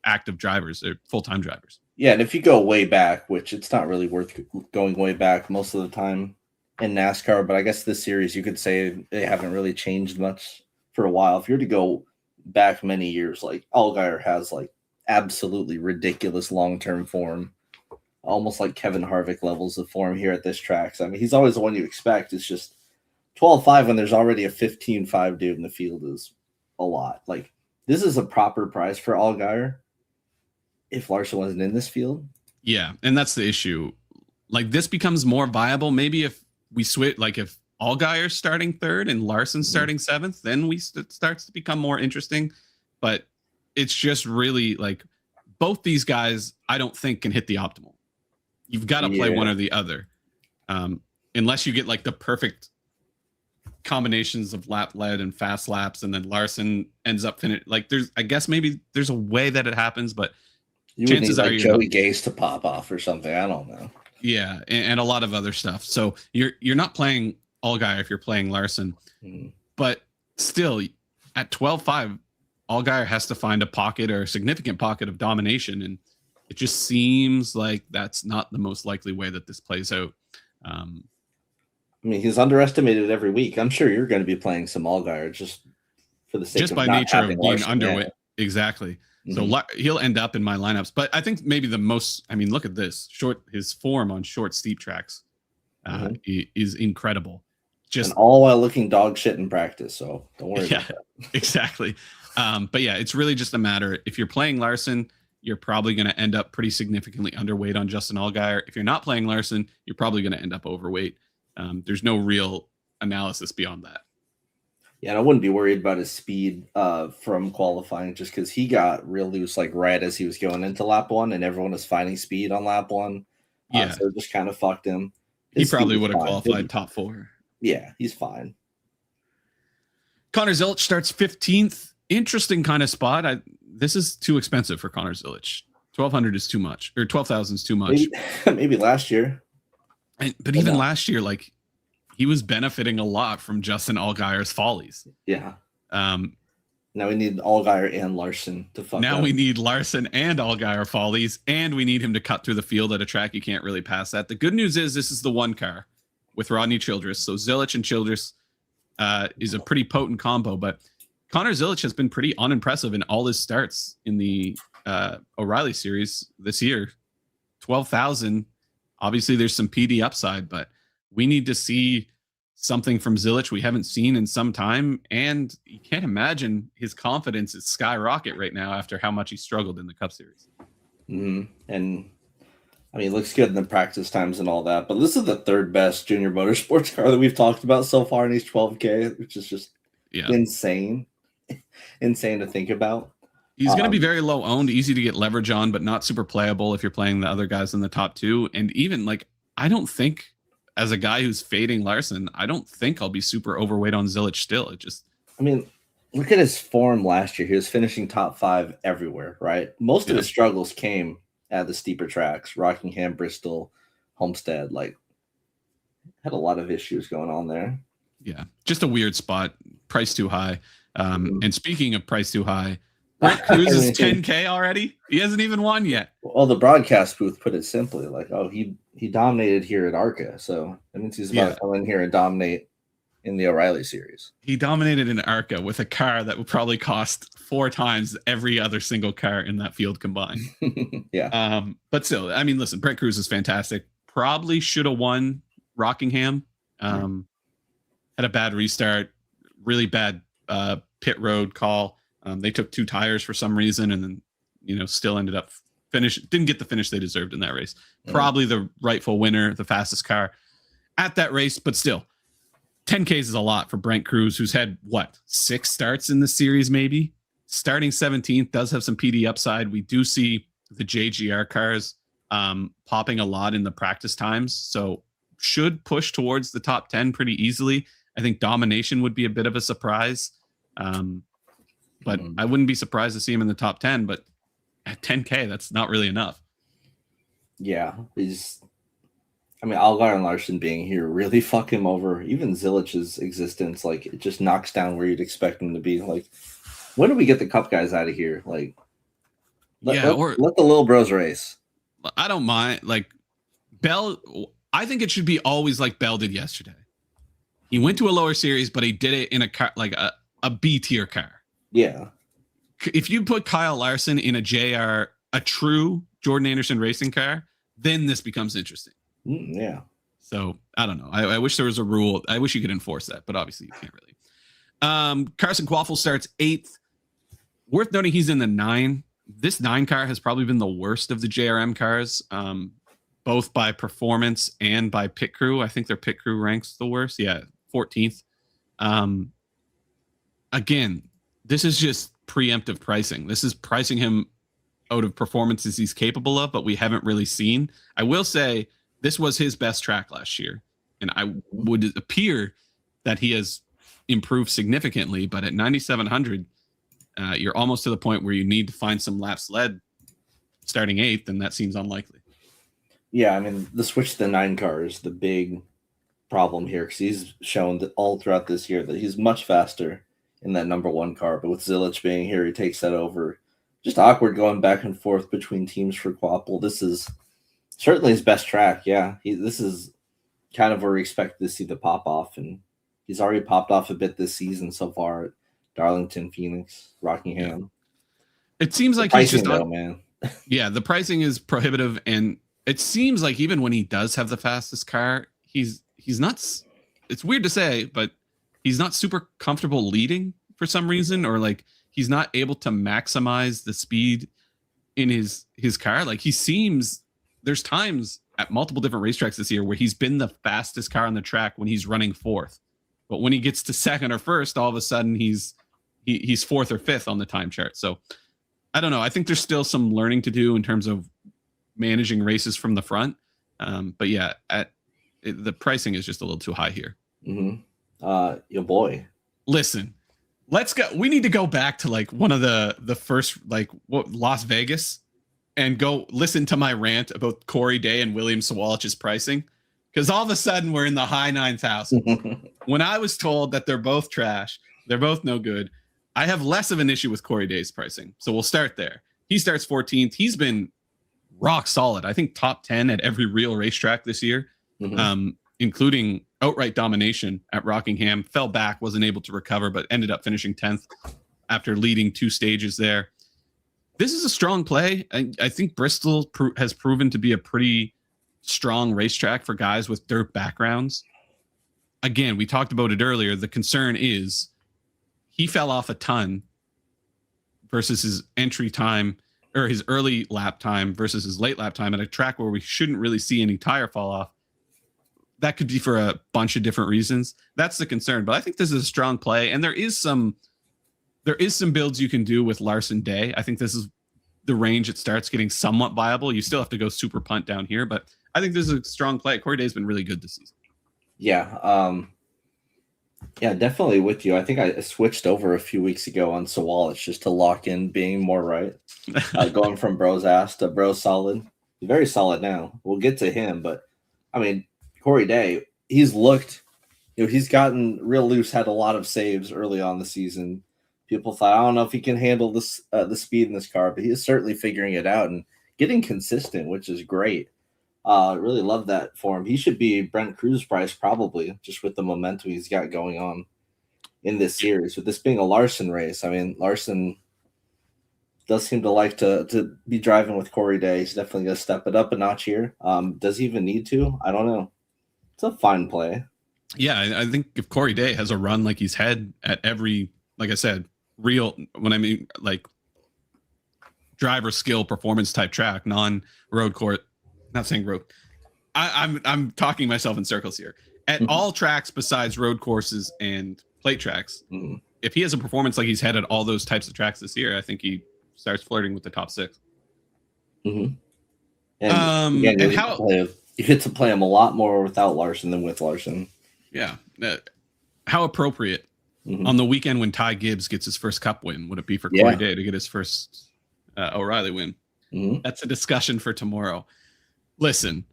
active drivers or full-time drivers. Yeah, and if you go way back, which it's not really worth going way back most of the time in NASCAR, but I guess this series you could say they haven't really changed much for a while. If you're to go back many years, like Allgaier has like absolutely ridiculous long-term form, almost like Kevin Harvick levels of form here at this track. So, I mean, he's always the one you expect. It's just 12.5 when there's already a 15.5 dude in the field is a lot. Like, this is a proper price for Allgaier if Larson wasn't in this field. Yeah, and that's the issue. Like, this becomes more viable maybe if we switch, like if Allgaier's starting 3rd and Larson's starting 7th, then it starts to become more interesting. But it's just really like both these guys I don't think can hit the optimal. You've got to play one or the other, unless you get like the perfect combinations of lap led and fast laps, and then Larson ends up finish. Like I guess maybe there's a way that it happens, but chances are you're Joey Gase to pop off or something. I don't know. Yeah, and a lot of other stuff. So you're not playing Allgaier if you're playing Larson, but still at 12-5, Allgaier has to find a pocket or a significant pocket of domination, and it just seems like that's not the most likely way that this plays out. I mean, he's underestimated every week. I'm sure you're going to be playing some Allgaier just for the sake just of by not nature of being Larson. underweight. Exactly. So he'll end up in my lineups, but I think maybe the most. I mean, look at this his form on short steep tracks is incredible. Just and all while looking dog shit in practice. So don't worry about that. Exactly. But yeah, it's really just a matter. If you're playing Larson, you're probably going to end up pretty significantly underweight on Justin Allgaier. If you're not playing Larson, you're probably going to end up overweight. There's no real analysis beyond that. Yeah, and I wouldn't be worried about his speed from qualifying just because he got real loose like right as he was going into lap 1, and everyone was finding speed on lap 1. Yeah, so it just kind of fucked him. He probably would have qualified top 4. Yeah, he's fine. Connor Zilic starts 15th. Interesting kind of spot. This is too expensive for Connor Zilic. 1,200 is too much, or 12,000 is too much. Maybe last year. But even last year, like, he was benefiting a lot from Justin Allgaier's follies. Yeah. Now we need Allgaier and Larson to fuck Now up. we need Larson and Allgaier follies, and we need him to cut through the field at a track you can't really pass at. The good news is this is the one car with Rodney Childress. So Zilic and Childress is a pretty potent combo, but Connor Zilic has been pretty unimpressive in all his starts in the O'Reilly series this year. 12,000. Obviously, there's some PD upside, but we need to see something from Zilic we haven't seen in some time. And you can't imagine his confidence is skyrocket right now after how much he struggled in the Cup Series. And I mean, he looks good in the practice times and all that. But this is the third best junior motorsports car that we've talked about so far in these 12K, which is just insane. Insane to think about. He's going to be very low owned, easy to get leverage on, but not super playable if you're playing the other guys in the top 2. And even like, I don't think, as a guy who's fading Larson, I don't think I'll be super overweight on Zilic still. I mean, look at his form last year. He was finishing top 5 everywhere, right? Most of his struggles came at the steeper tracks, Rockingham, Bristol, Homestead. Like, had a lot of issues going on there. Yeah, just a weird spot. Price too high. And speaking of price too high, Brent Cruz is 10K already. He hasn't even won yet. Well, the broadcast booth put it simply, like, oh, he dominated here at ARCA, so that means he's about to come in here and dominate in the O'Reilly series. He dominated in ARCA with a car that would probably cost 4 times every other single car in that field combined. Yeah. But still, I mean, listen, Brent Cruz is fantastic. Probably should have won Rockingham. Had a bad restart, really bad pit road call. They took 2 tires for some reason, and then, still ended up didn't get the finish they deserved in that race. Probably the rightful winner, the fastest car at that race, but still 10Ks is a lot for Brent Cruz, who's had 6 starts in the series, maybe starting 17th, does have some PD upside. We do see the JGR cars popping a lot in the practice times. So should push towards the top 10 pretty easily. I think domination would be a bit of a surprise. But I wouldn't be surprised to see him in the top 10, but at 10K, that's not really enough. Yeah. Allgaier and Larson being here really fuck him over. Even Zilic's existence, like, it just knocks down where you'd expect him to be. Like, when do we get the Cup guys out of here? Like, let the little bros race. I don't mind. Like, Bell, I think it should be always like Bell did yesterday. He went to a lower series, but he did it in a car, like a B tier car. Yeah. If you put Kyle Larson in a true Jordan Anderson racing car, then this becomes interesting. Yeah. So I don't know. I wish there was a rule. I wish you could enforce that, but obviously you can't really. Carson Quaffle starts 8th. Worth noting he's in the 9. This 9 car has probably been the worst of the JRM cars, both by performance and by pit crew. I think their pit crew ranks the worst. Yeah, 14th. Again, this is just preemptive pricing. This is pricing him out of performances he's capable of, but we haven't really seen. I will say this was his best track last year, and I would appear that he has improved significantly, but at 9,700, you're almost to the point where you need to find some laps led starting 8th, and that seems unlikely. Yeah, I mean, the switch to the 9 car is the big problem here because he's shown that all throughout this year that he's much faster in that number 1 car. But with Zilich being here, he takes that over. Just awkward going back and forth between teams for Quapple. This is certainly his best track. Yeah, this is kind of where we expect to see the pop off, and he's already popped off a bit this season so far at Darlington, Phoenix, Rockingham. Yeah. It seems like he's just man. Yeah, the pricing is prohibitive, and it seems like even when he does have the fastest car, he's not. It's weird to say, but he's not super comfortable leading for some reason, or like he's not able to maximize the speed in his car. Like he seems, there's times at multiple different racetracks this year where he's been the fastest car on the track when he's running 4th, but when he gets to 2nd or 1st, all of a sudden he's 4th or 5th on the time chart. So I don't know. I think there's still some learning to do in terms of managing races from the front. But yeah, the pricing is just a little too high here. Mm-hmm. Your boy. Listen, let's go. We need to go back to like one of the first, like Las Vegas, and go listen to my rant about Corey Day and William Sawalich's pricing. Because all of a sudden we're in the high 9,000. When I was told that they're both trash, they're both no good, I have less of an issue with Corey Day's pricing. So we'll start there. He starts 14th. He's been rock solid. I think top 10 at every real racetrack this year, including outright domination at Rockingham. Fell back, wasn't able to recover, but ended up finishing 10th after leading 2 stages there. This is a strong play. I think Bristol has proven to be a pretty strong racetrack for guys with dirt backgrounds. Again, we talked about it earlier. The concern is he fell off a ton versus his entry time, or his early lap time versus his late lap time at a track where we shouldn't really see any tire fall off. That could be for a bunch of different reasons. That's the concern. But I think this is a strong play, and there is some builds you can do with Larson Day. I think this is the range it starts getting somewhat viable. You still have to go super punt down here, but I think this is a strong play. Corey Day's been really good this season. Yeah. Yeah, definitely with you. I think I switched over a few weeks ago on Sawalich just to lock in being more right. Going from bro's ass to bro solid. He's very solid now. We'll get to him, but I mean, Corey Day, he's looked, he's gotten real loose, had a lot of saves early on the season. People thought, I don't know if he can handle this, the speed in this car, but he is certainly figuring it out and getting consistent, which is great. Really love that for him. He should be Brent Cruz price probably, just with the momentum he's got going on in this series. With this being a Larson race, I mean, Larson does seem to like to be driving with Corey Day. He's definitely going to step it up a notch here. Does he even need to? I don't know. It's a fine play. Yeah, I think if Corey Day has a run like he's had at every, like I said, real, when I mean like driver skill performance type track, non-road court, not saying road. I'm talking myself in circles here. At all tracks besides road courses and plate tracks, if he has a performance like he's had at all those types of tracks this year, I think he starts flirting with the top 6. And again, you get to play him a lot more without Larson than with Larson. Yeah. How appropriate on the weekend when Ty Gibbs gets his first Cup win would it be for Corey Day to get his first O'Reilly win? That's a discussion for tomorrow. Listen,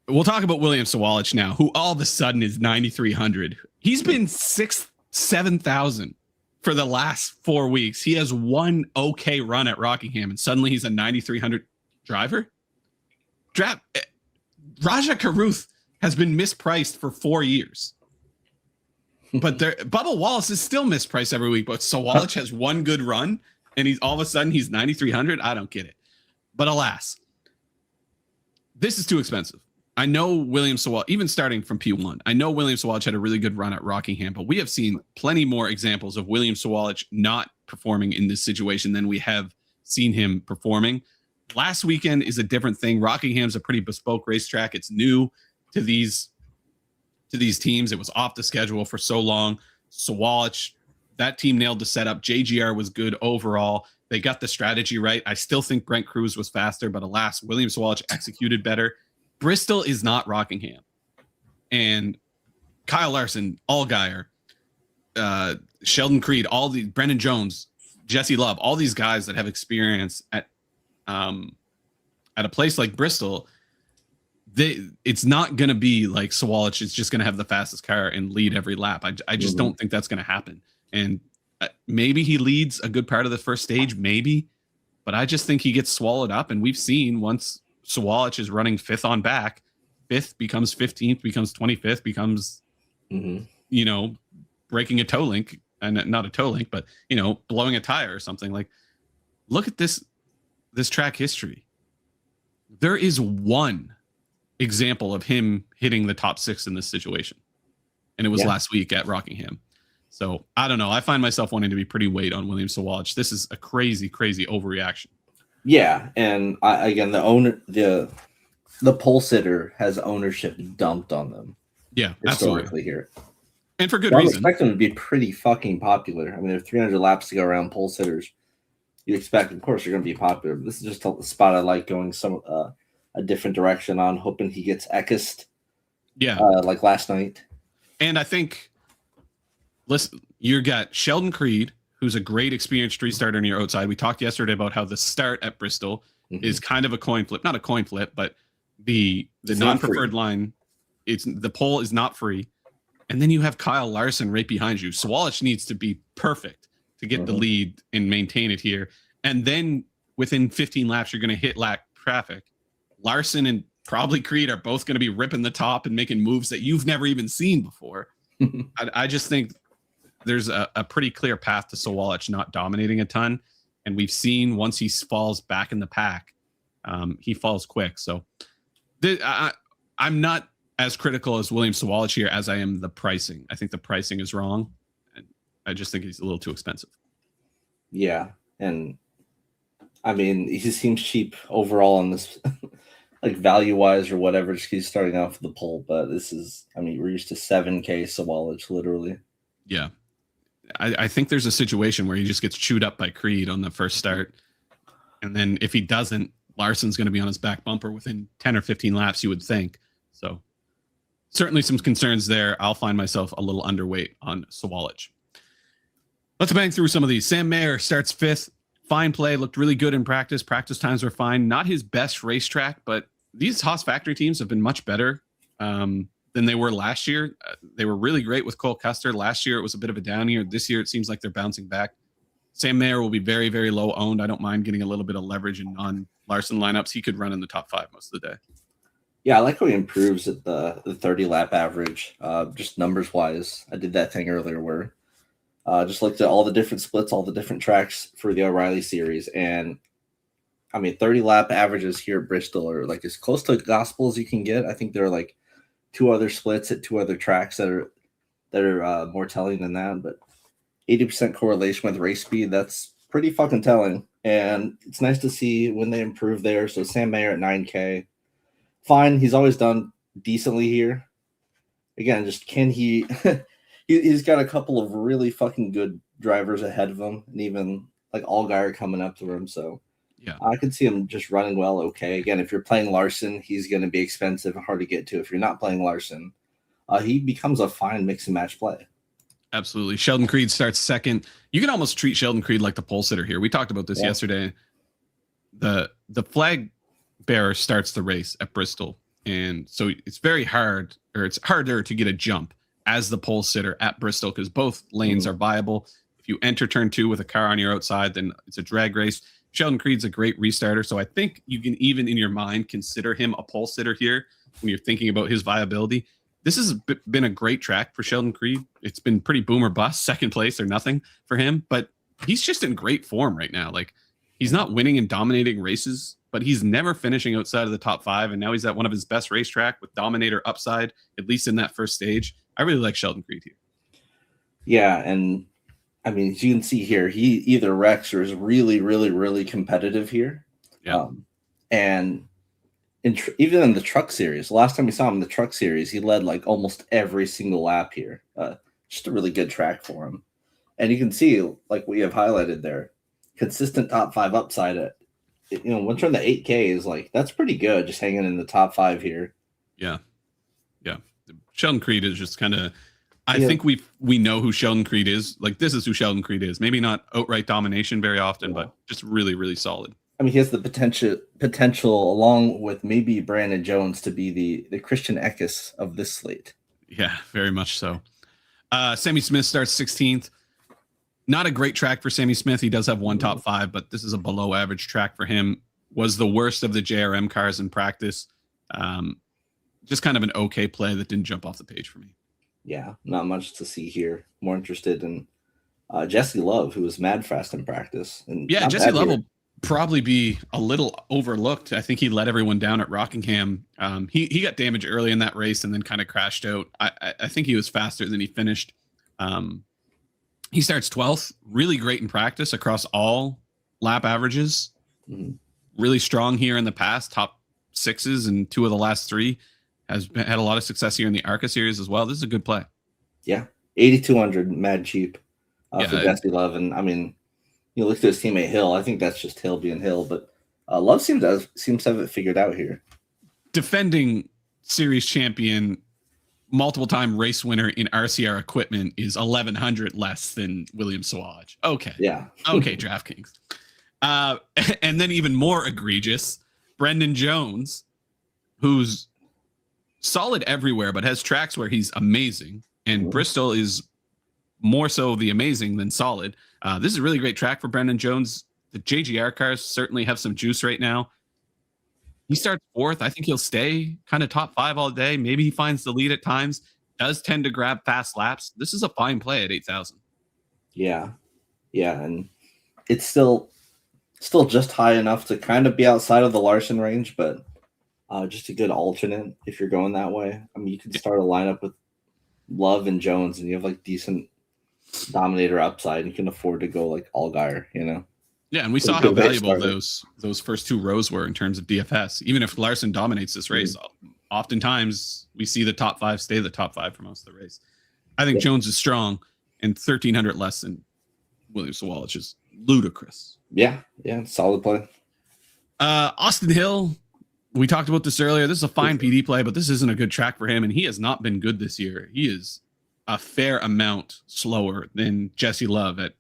we'll talk about William Sawalich now, who all of a sudden is 9,300. He's been 7,000 for the last 4 weeks. He has one okay run at Rockingham, and suddenly he's a 9,300 driver. Raja Caruth has been mispriced for 4 years. But Bubba Wallace is still mispriced every week. But Sawalich has one good run, and he's all of a sudden he's 9,300. I don't get it. But alas, this is too expensive. I know William Sawalich, even starting from P1, I know William Sawalich had a really good run at Rockingham, but we have seen plenty more examples of William Sawalich not performing in this situation than we have seen him performing. Last weekend is a different thing. Rockingham's a pretty bespoke racetrack. It's new to these teams. It was off the schedule for so long. Sawalich that team nailed the setup. JGR was good overall. They got the strategy right. I still think Brent Cruz was faster, but alas, William Sawalich executed better. Bristol is not Rockingham. And Kyle Larson, Allgaier, Sheldon Creed, all these, Brendan Jones, Jesse Love, all these guys that have experience at a place like Bristol, it's not going to be like Sawalich is just going to have the fastest car and lead every lap. I just don't think that's going to happen. And maybe he leads a good part of the first stage, maybe, but I just think he gets swallowed up. And we've seen once Sawalich is running fifth on back, fifth becomes 15th, becomes 25th, becomes, breaking a toe link, and not a toe link, but, blowing a tire or something. Like, look at this track history. There is one example of him hitting the top 6 in this situation, and it was last week at Rockingham. So I don't know. I find myself wanting to be pretty weight on William Sawalich. This is a crazy overreaction. Yeah, and the pole sitter has ownership dumped on them. Yeah, historically absolutely. Here, and for good I reason. expect them to be pretty fucking popular. I mean, there's 300 laps to go around pole sitters. You expect, of course, you're going to be popular. But this is just the spot I like going a different direction on, hoping he gets Ekist. Yeah, like last night. And I think, listen, you got Sheldon Creed, who's a great experienced restarter on your outside. We talked yesterday about how the start at Bristol is kind of a coin flip, not a coin flip, but the non-preferred line. The pole is not free. And then you have Kyle Larson right behind you. Sawalich needs to be perfect to get the lead and maintain it here. And then within 15 laps, you're going to hit lap traffic. Larson and probably Creed are both going to be ripping the top and making moves that you've never even seen before. I just think there's a pretty clear path to Sawalich not dominating a ton. And we've seen once he falls back in the pack, he falls quick. So I'm not as critical as William Sawalich here as I am the pricing. I think the pricing is wrong. And I just think he's a little too expensive. Yeah. And I mean, he seems cheap overall on this, like value wise or whatever. Just he's starting off with the pole, but this is, I mean, we're used to 7K Sawalich literally. Yeah. I think there's a situation where he just gets chewed up by Creed on the first start. And then if he doesn't, Larson's going to be on his back bumper within 10 or 15 laps, you would think. So certainly some concerns there. I'll find myself a little underweight on Sawalich. Let's bang through some of these. Sam Mayer starts 5th. Fine play, looked really good in practice. Practice times were fine. Not his best racetrack, but these Haas factory teams have been much better than they were last year. They were really great with Cole Custer. Last year, it was a bit of a down year. This year, it seems like they're bouncing back. Sam Mayer will be very, very low owned. I don't mind getting a little bit of leverage in non-Larson lineups. He could run in the top 5 most of the day. Yeah, I like how he improves at the 30-lap average, just numbers-wise. I did that thing earlier where just looked at all the different splits, all the different tracks for the O'Reilly series. And, I mean, 30-lap averages here at Bristol are like as close to gospel as you can get. I think there are like 2 other splits at 2 other tracks that are more telling than that. But 80% correlation with race speed, that's pretty fucking telling. And it's nice to see when they improve there. So Sam Mayer at 9K. Fine, he's always done decently here. Again, just can he he's got a couple of really fucking good drivers ahead of him, and even like Allgaier coming up to him. So yeah, I could see him just running well. Okay, again, if you're playing Larson, he's going to be expensive and hard to get to. If you're not playing Larson, he becomes a fine mix and match play. Absolutely. Sheldon Creed starts 2nd. You can almost treat Sheldon Creed like the pole sitter here. We talked about this yesterday. The flag bearer starts the race at Bristol, and so it's very hard, or it's harder to get a jump as the pole sitter at Bristol because both lanes are viable. If you enter turn 2 with a car on your outside, then it's a drag race. Sheldon Creed's a great restarter, so I think you can even in your mind consider him a pole sitter here when you're thinking about his viability. This has been a great track for Sheldon Creed. It's been pretty boom or bust, 2nd place or nothing for him, but he's just in great form right now. Like, he's not winning and dominating races, but he's never finishing outside of the top 5, and now he's at one of his best racetrack with Dominator upside, at least in that first stage. I really like Sheldon Creed here. Yeah, and I mean, as you can see here, he either wrecks or is really, really, really competitive here. Yeah. And even in the truck series, last time we saw him in the truck series, he led like almost every single lap here. Just a really good track for him. And you can see, like we have highlighted there, consistent top 5 upside at, once you're in the 8K is like, that's pretty good. Just hanging in the top 5 here. Yeah. Yeah. Sheldon Creed is just kind of, I think we know who Sheldon Creed is. Like, this is who Sheldon Creed is. Maybe not outright domination very often, but just really, really solid. I mean, he has the potential, along with maybe Brandon Jones, to be the Christian Eckes of this slate. Yeah, very much so. Sammy Smith starts 16th. Not a great track for Sammy Smith. He does have one top 5, but this is a below average track for him. Was the worst of the JRM cars in practice. Just kind of an okay play that didn't jump off the page for me. Yeah, not much to see here. More interested in Jesse Love, who was mad fast in practice. And yeah, Jesse Love will probably be a little overlooked. I think he let everyone down at Rockingham. He got damaged early in that race and then kind of crashed out. I think he was faster than he finished. He starts 12th, really great in practice across all lap averages. Mm-hmm. Really strong here in the past, top 6s and 2 of the last 3. Had a lot of success here in the ARCA series as well. This is a good play. Yeah, 8,200, mad cheap for Jesse Love. And I mean, you look at his teammate Hill. I think that's just Hill being Hill, but Love seems to have it figured out here. Defending series champion, multiple-time race winner in RCR equipment is 1,100 less than William Sawaj. Okay. Yeah. Okay, DraftKings. And then even more egregious, Brendan Jones, who's solid everywhere, but has tracks where he's amazing. And Bristol is more so the amazing than solid. This is a really great track for Brendan Jones. The JGR cars certainly have some juice right now. He starts 4th. I think he'll stay kind of top 5 all day. Maybe he finds the lead at times. Does tend to grab fast laps. This is a fine play at 8,000. Yeah. Yeah. And it's still just high enough to kind of be outside of the Larson range, but just a good alternate if you're going that way. I mean, you can start a lineup with Love and Jones, and you have like decent dominator upside, and you can afford to go like Allgaier, Yeah, and we saw how valuable those first 2 rows were in terms of DFS. Even if Larson dominates this race, oftentimes we see the top 5 stay the top 5 for most of the race. I think Jones is strong, and 1,300 less than William Sawallish is ludicrous. Yeah, solid play. Austin Hill, we talked about this earlier. This is a fine PD play, but this isn't a good track for him, and he has not been good this year. He is a fair amount slower than Jesse Love at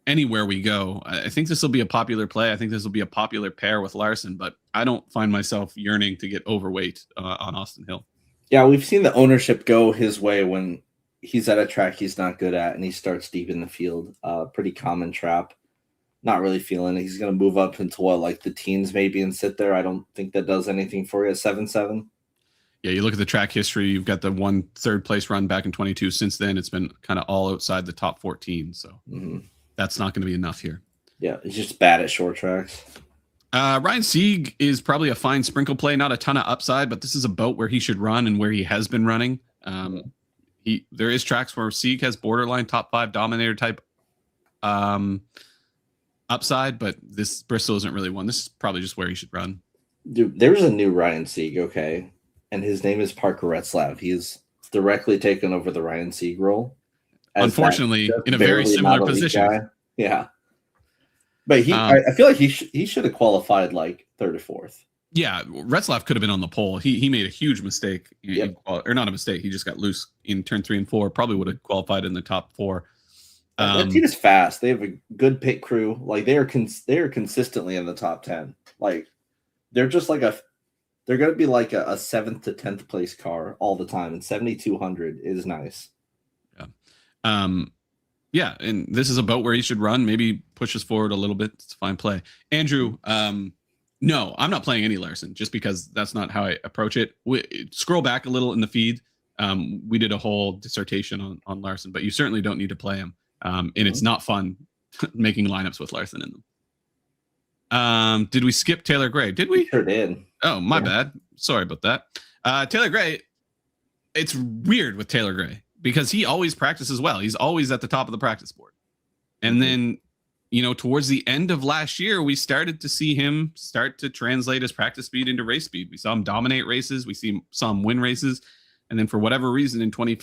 anywhere we go. I think this will be a popular play. I think this will be a popular pair with Larson, but I don't find myself yearning to get overweight on Austin Hill. Yeah, we've seen the ownership go his way when he's at a track he's not good at and he starts deep in the field. Pretty common trap. Not really feeling it. He's going to move up into like the teens maybe and sit there. I don't think that does anything for you at 7-7. Yeah, you look at the track history. You've got the 1 3rd place run back in 22. Since then, it's been kind of all outside the top 14. So that's not going to be enough here. Yeah, he's just bad at short tracks. Ryan Sieg is probably a fine sprinkle play. Not a ton of upside, but this is a boat where he should run and where he has been running. There is tracks where Sieg has borderline top 5 dominator type upside, but this Bristol isn't really one. This is probably just where he should run. Dude, there's a new Ryan Sieg, okay? And his name is Parker Retzlaff. He's directly taken over the Ryan Sieg role. Unfortunately, in a very similar position. Guy. Yeah. But I feel like he should have qualified like 3rd or 4th. Yeah, Retzlaff could have been on the pole. He made a huge mistake. Or not a mistake. He just got loose in turn 3 and 4. Probably would have qualified in the top 4. That team is fast. They have a good pit crew. Like they are consistently in the top 10. Like they're just like they're going to be like a 7th to 10th place car all the time. And 7,200 is nice. Yeah. Yeah. And this is a boat where he should run, maybe push us forward a little bit. It's a fine play. Andrew, no, I'm not playing any Larson just because that's not how I approach it. Scroll back a little in the feed. We did a whole dissertation on Larson, but you certainly don't need to play him. And it's not fun making lineups with Larson in them. Did we skip Taylor Gray? Did we? Sure did. Oh, my bad. Sorry about that. Taylor Gray, it's weird with Taylor Gray because he always practices well. He's always at the top of the practice board. And then, towards the end of last year, we started to see him start to translate his practice speed into race speed. We saw him dominate races. Saw him win races. And then for whatever reason in 20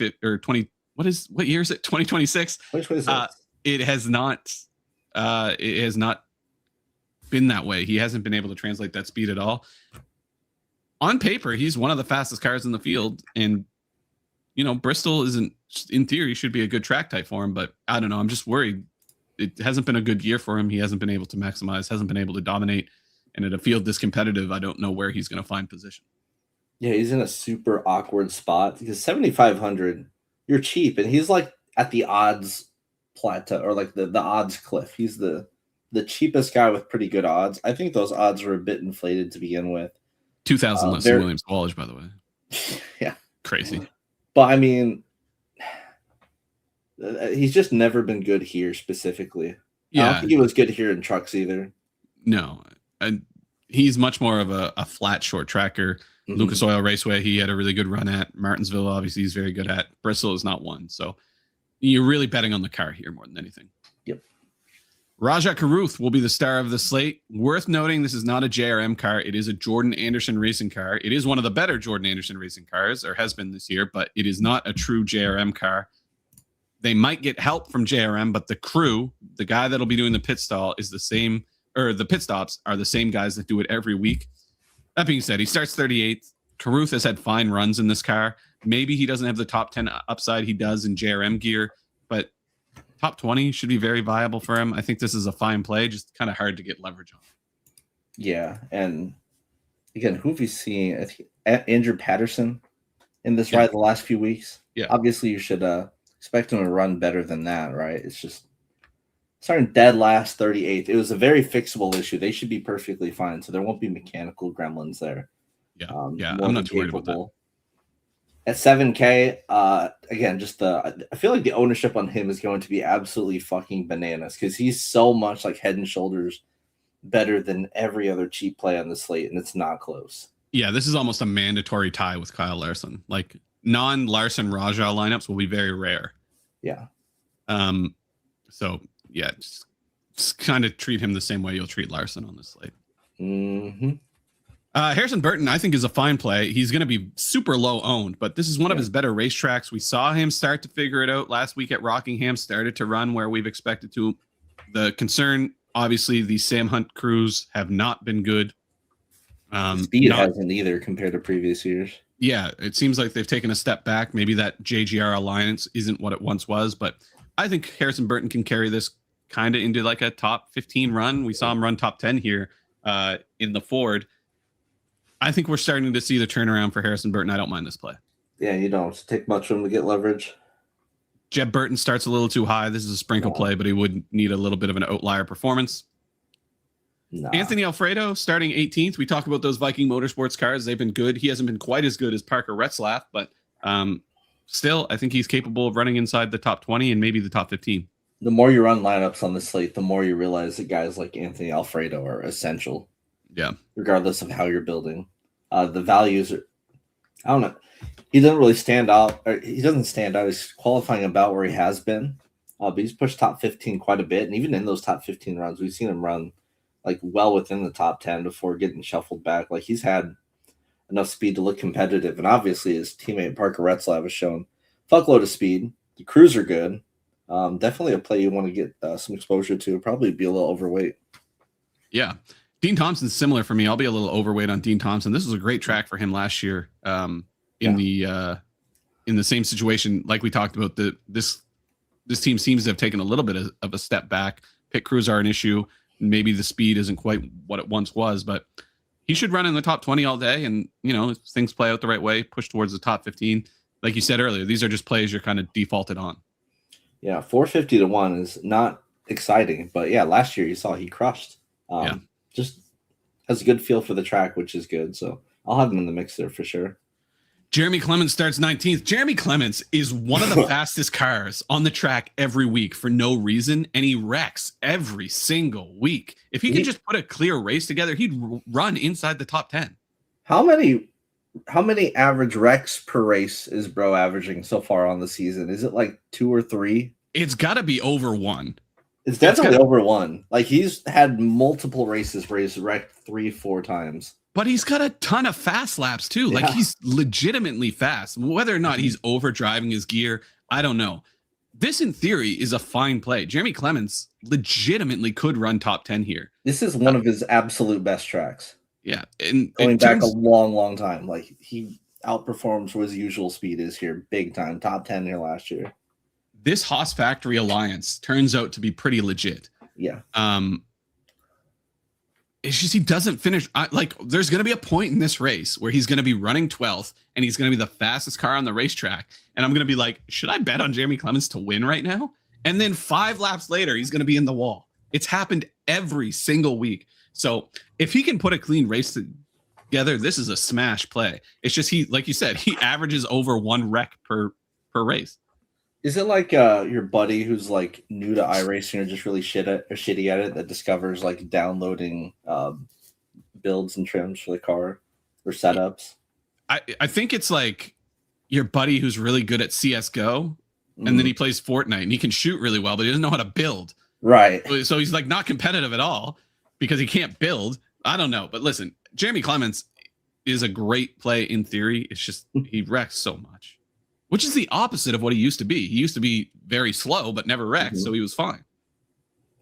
what year is it? 2026. it has not been that way. He hasn't been able to translate that speed at all. On paper, he's one of the fastest cars in the field, and Bristol isn't, in theory, should be a good track type for him, but I don't know. I'm just worried. It hasn't been a good year for him. He hasn't been able to maximize, hasn't been able to dominate, and at a field this competitive, I don't know where he's going to find position. Yeah, he's in a super awkward spot because 7,500, you're cheap, and he's like at the odds plateau, or like the odds cliff. He's the cheapest guy with pretty good odds. I think those odds are a bit inflated to begin with. 2,000 less than Williams College, by the way. Yeah, crazy. But I mean, he's just never been good here specifically. Yeah, I don't think he was good here in trucks either. No, and he's much more of a flat short tracker. Mm-hmm. Lucas Oil Raceway, he had a really good run at. Martinsville, obviously, he's very good at. Bristol is not one, so you're really betting on the car here more than anything. Yep. Rajah Caruth will be the star of the slate. Worth noting, this is not a JRM car. It is a Jordan Anderson racing car. It is one of the better Jordan Anderson racing cars, or has been this year, but it is not a true JRM car. They might get help from JRM, but the crew, the guy that'll be doing the pit stall, is the same, or the pit stops are the same guys that do it every week. That being said, he starts 38th. Caruth has had fine runs in this car. Maybe he doesn't have the top 10 upside he does in JRM gear, but top 20 should be very viable for him. I think this is a fine play, just kind of hard to get leverage on. Yeah, and again, who have you seen? Andrew Patterson in this ride the last few weeks? Yeah. Obviously, you should expect him to run better than that, right? It's just starting dead last, 38th. It was a very fixable issue. They should be perfectly fine, so there won't be mechanical gremlins there. Yeah, I'm not too worried about that. At 7K, again, I feel like the ownership on him is going to be absolutely fucking bananas because he's so much like head and shoulders better than every other cheap play on the slate, and it's not close. Yeah, this is almost a mandatory tie with Kyle Larson. Like non-Larson Rajah lineups will be very rare. Yeah. So yeah, just kind of treat him the same way you'll treat Larson on this slate. Mm-hmm. Harrison Burton, I think, is a fine play. He's going to be super low owned, but this is one of his better racetracks. We saw him start to figure it out last week at Rockingham, started to run where we've expected to. The concern, obviously, the Sam Hunt crews have not been good. Speed hasn't either compared to previous years. Yeah, it seems like they've taken a step back. Maybe that JGR alliance isn't what it once was, but I think Harrison Burton can carry this kind of into like a top 15 run. We saw him run top 10 here in the Ford. I think we're starting to see the turnaround for Harrison Burton. I don't mind this play. Yeah, you don't take much for him to get leverage. Jeb Burton starts a little too high. This is a sprinkle play, but he would need a little bit of an outlier performance. Anthony Alfredo starting 18th. We talk about those Viking Motorsports cars. They've been good. He hasn't been quite as good as Parker Retzlaff, but still, I think he's capable of running inside the top 20 and maybe the top 15. The more you run lineups on the slate, the more you realize that guys like Anthony Alfredo are essential. Yeah. Regardless of how you're building. The values are, I don't know. He doesn't really stand out. Or he doesn't stand out. He's qualifying about where he has been. But he's pushed top 15 quite a bit. And even in those top 15 runs, we've seen him run like well within the top 10 before getting shuffled back. Like he's had enough speed to look competitive. And obviously his teammate Parker Retzlaff has shown fuckload of speed. The crews are good. Definitely a play you want to get some exposure to. Probably be a little overweight. Yeah. Dean Thompson's similar for me. I'll be a little overweight on Dean Thompson. This was a great track for him last year in the same situation. Like we talked about, this team seems to have taken a little bit of a step back. Pit crews are an issue. Maybe the speed isn't quite what it once was, but he should run in the top 20 all day. And, if things play out the right way, push towards the top 15. Like you said earlier, these are just plays you're kind of defaulted on. Yeah, 450 to 1 is not exciting. But, yeah, last year you saw he crushed. Just has a good feel for the track, which is good. So I'll have him in the mix there for sure. Jeremy Clements starts 19th. Jeremy Clements is one of the fastest cars on the track every week for no reason, and he wrecks every single week. If he could just put a clear race together, he'd run inside the top 10. How many average wrecks per race is Bro averaging so far on the season? Is it like 2 or 3? It's got to be over 1. It's definitely over 1. Like he's had multiple races where he's wrecked 3-4 times. But he's got a ton of fast laps too. Like he's legitimately fast. Whether or not he's overdriving his gear, I don't know. This, in theory, is a fine play. Jeremy Clements legitimately could run top 10 here. This is one of his absolute best tracks. Yeah. And going back a long, long time. Like, he outperforms what his usual speed is here big time. Top 10 here last year. This Haas Factory alliance turns out to be pretty legit. Yeah. It's just he doesn't finish. There's going to be a point in this race where he's going to be running 12th and he's going to be the fastest car on the racetrack. And I'm going to be like, should I bet on Jeremy Clements to win right now? And then 5 laps later, he's going to be in the wall. It's happened every single week. So if he can put a clean race together, this is a smash play. It's just like you said, he averages over 1 wreck per race. Is it like your buddy who's like new to iRacing or just really shitty at it that discovers like downloading builds and trims for the car or setups? I think it's like your buddy who's really good at CSGO and then he plays Fortnite and he can shoot really well, but he doesn't know how to build. Right. So he's like not competitive at all because he can't build. I don't know. But listen, Jeremy Clements is a great play in theory. It's just he wrecks so much. Which is the opposite of what he used to be. He used to be very slow, but never wrecked, so he was fine.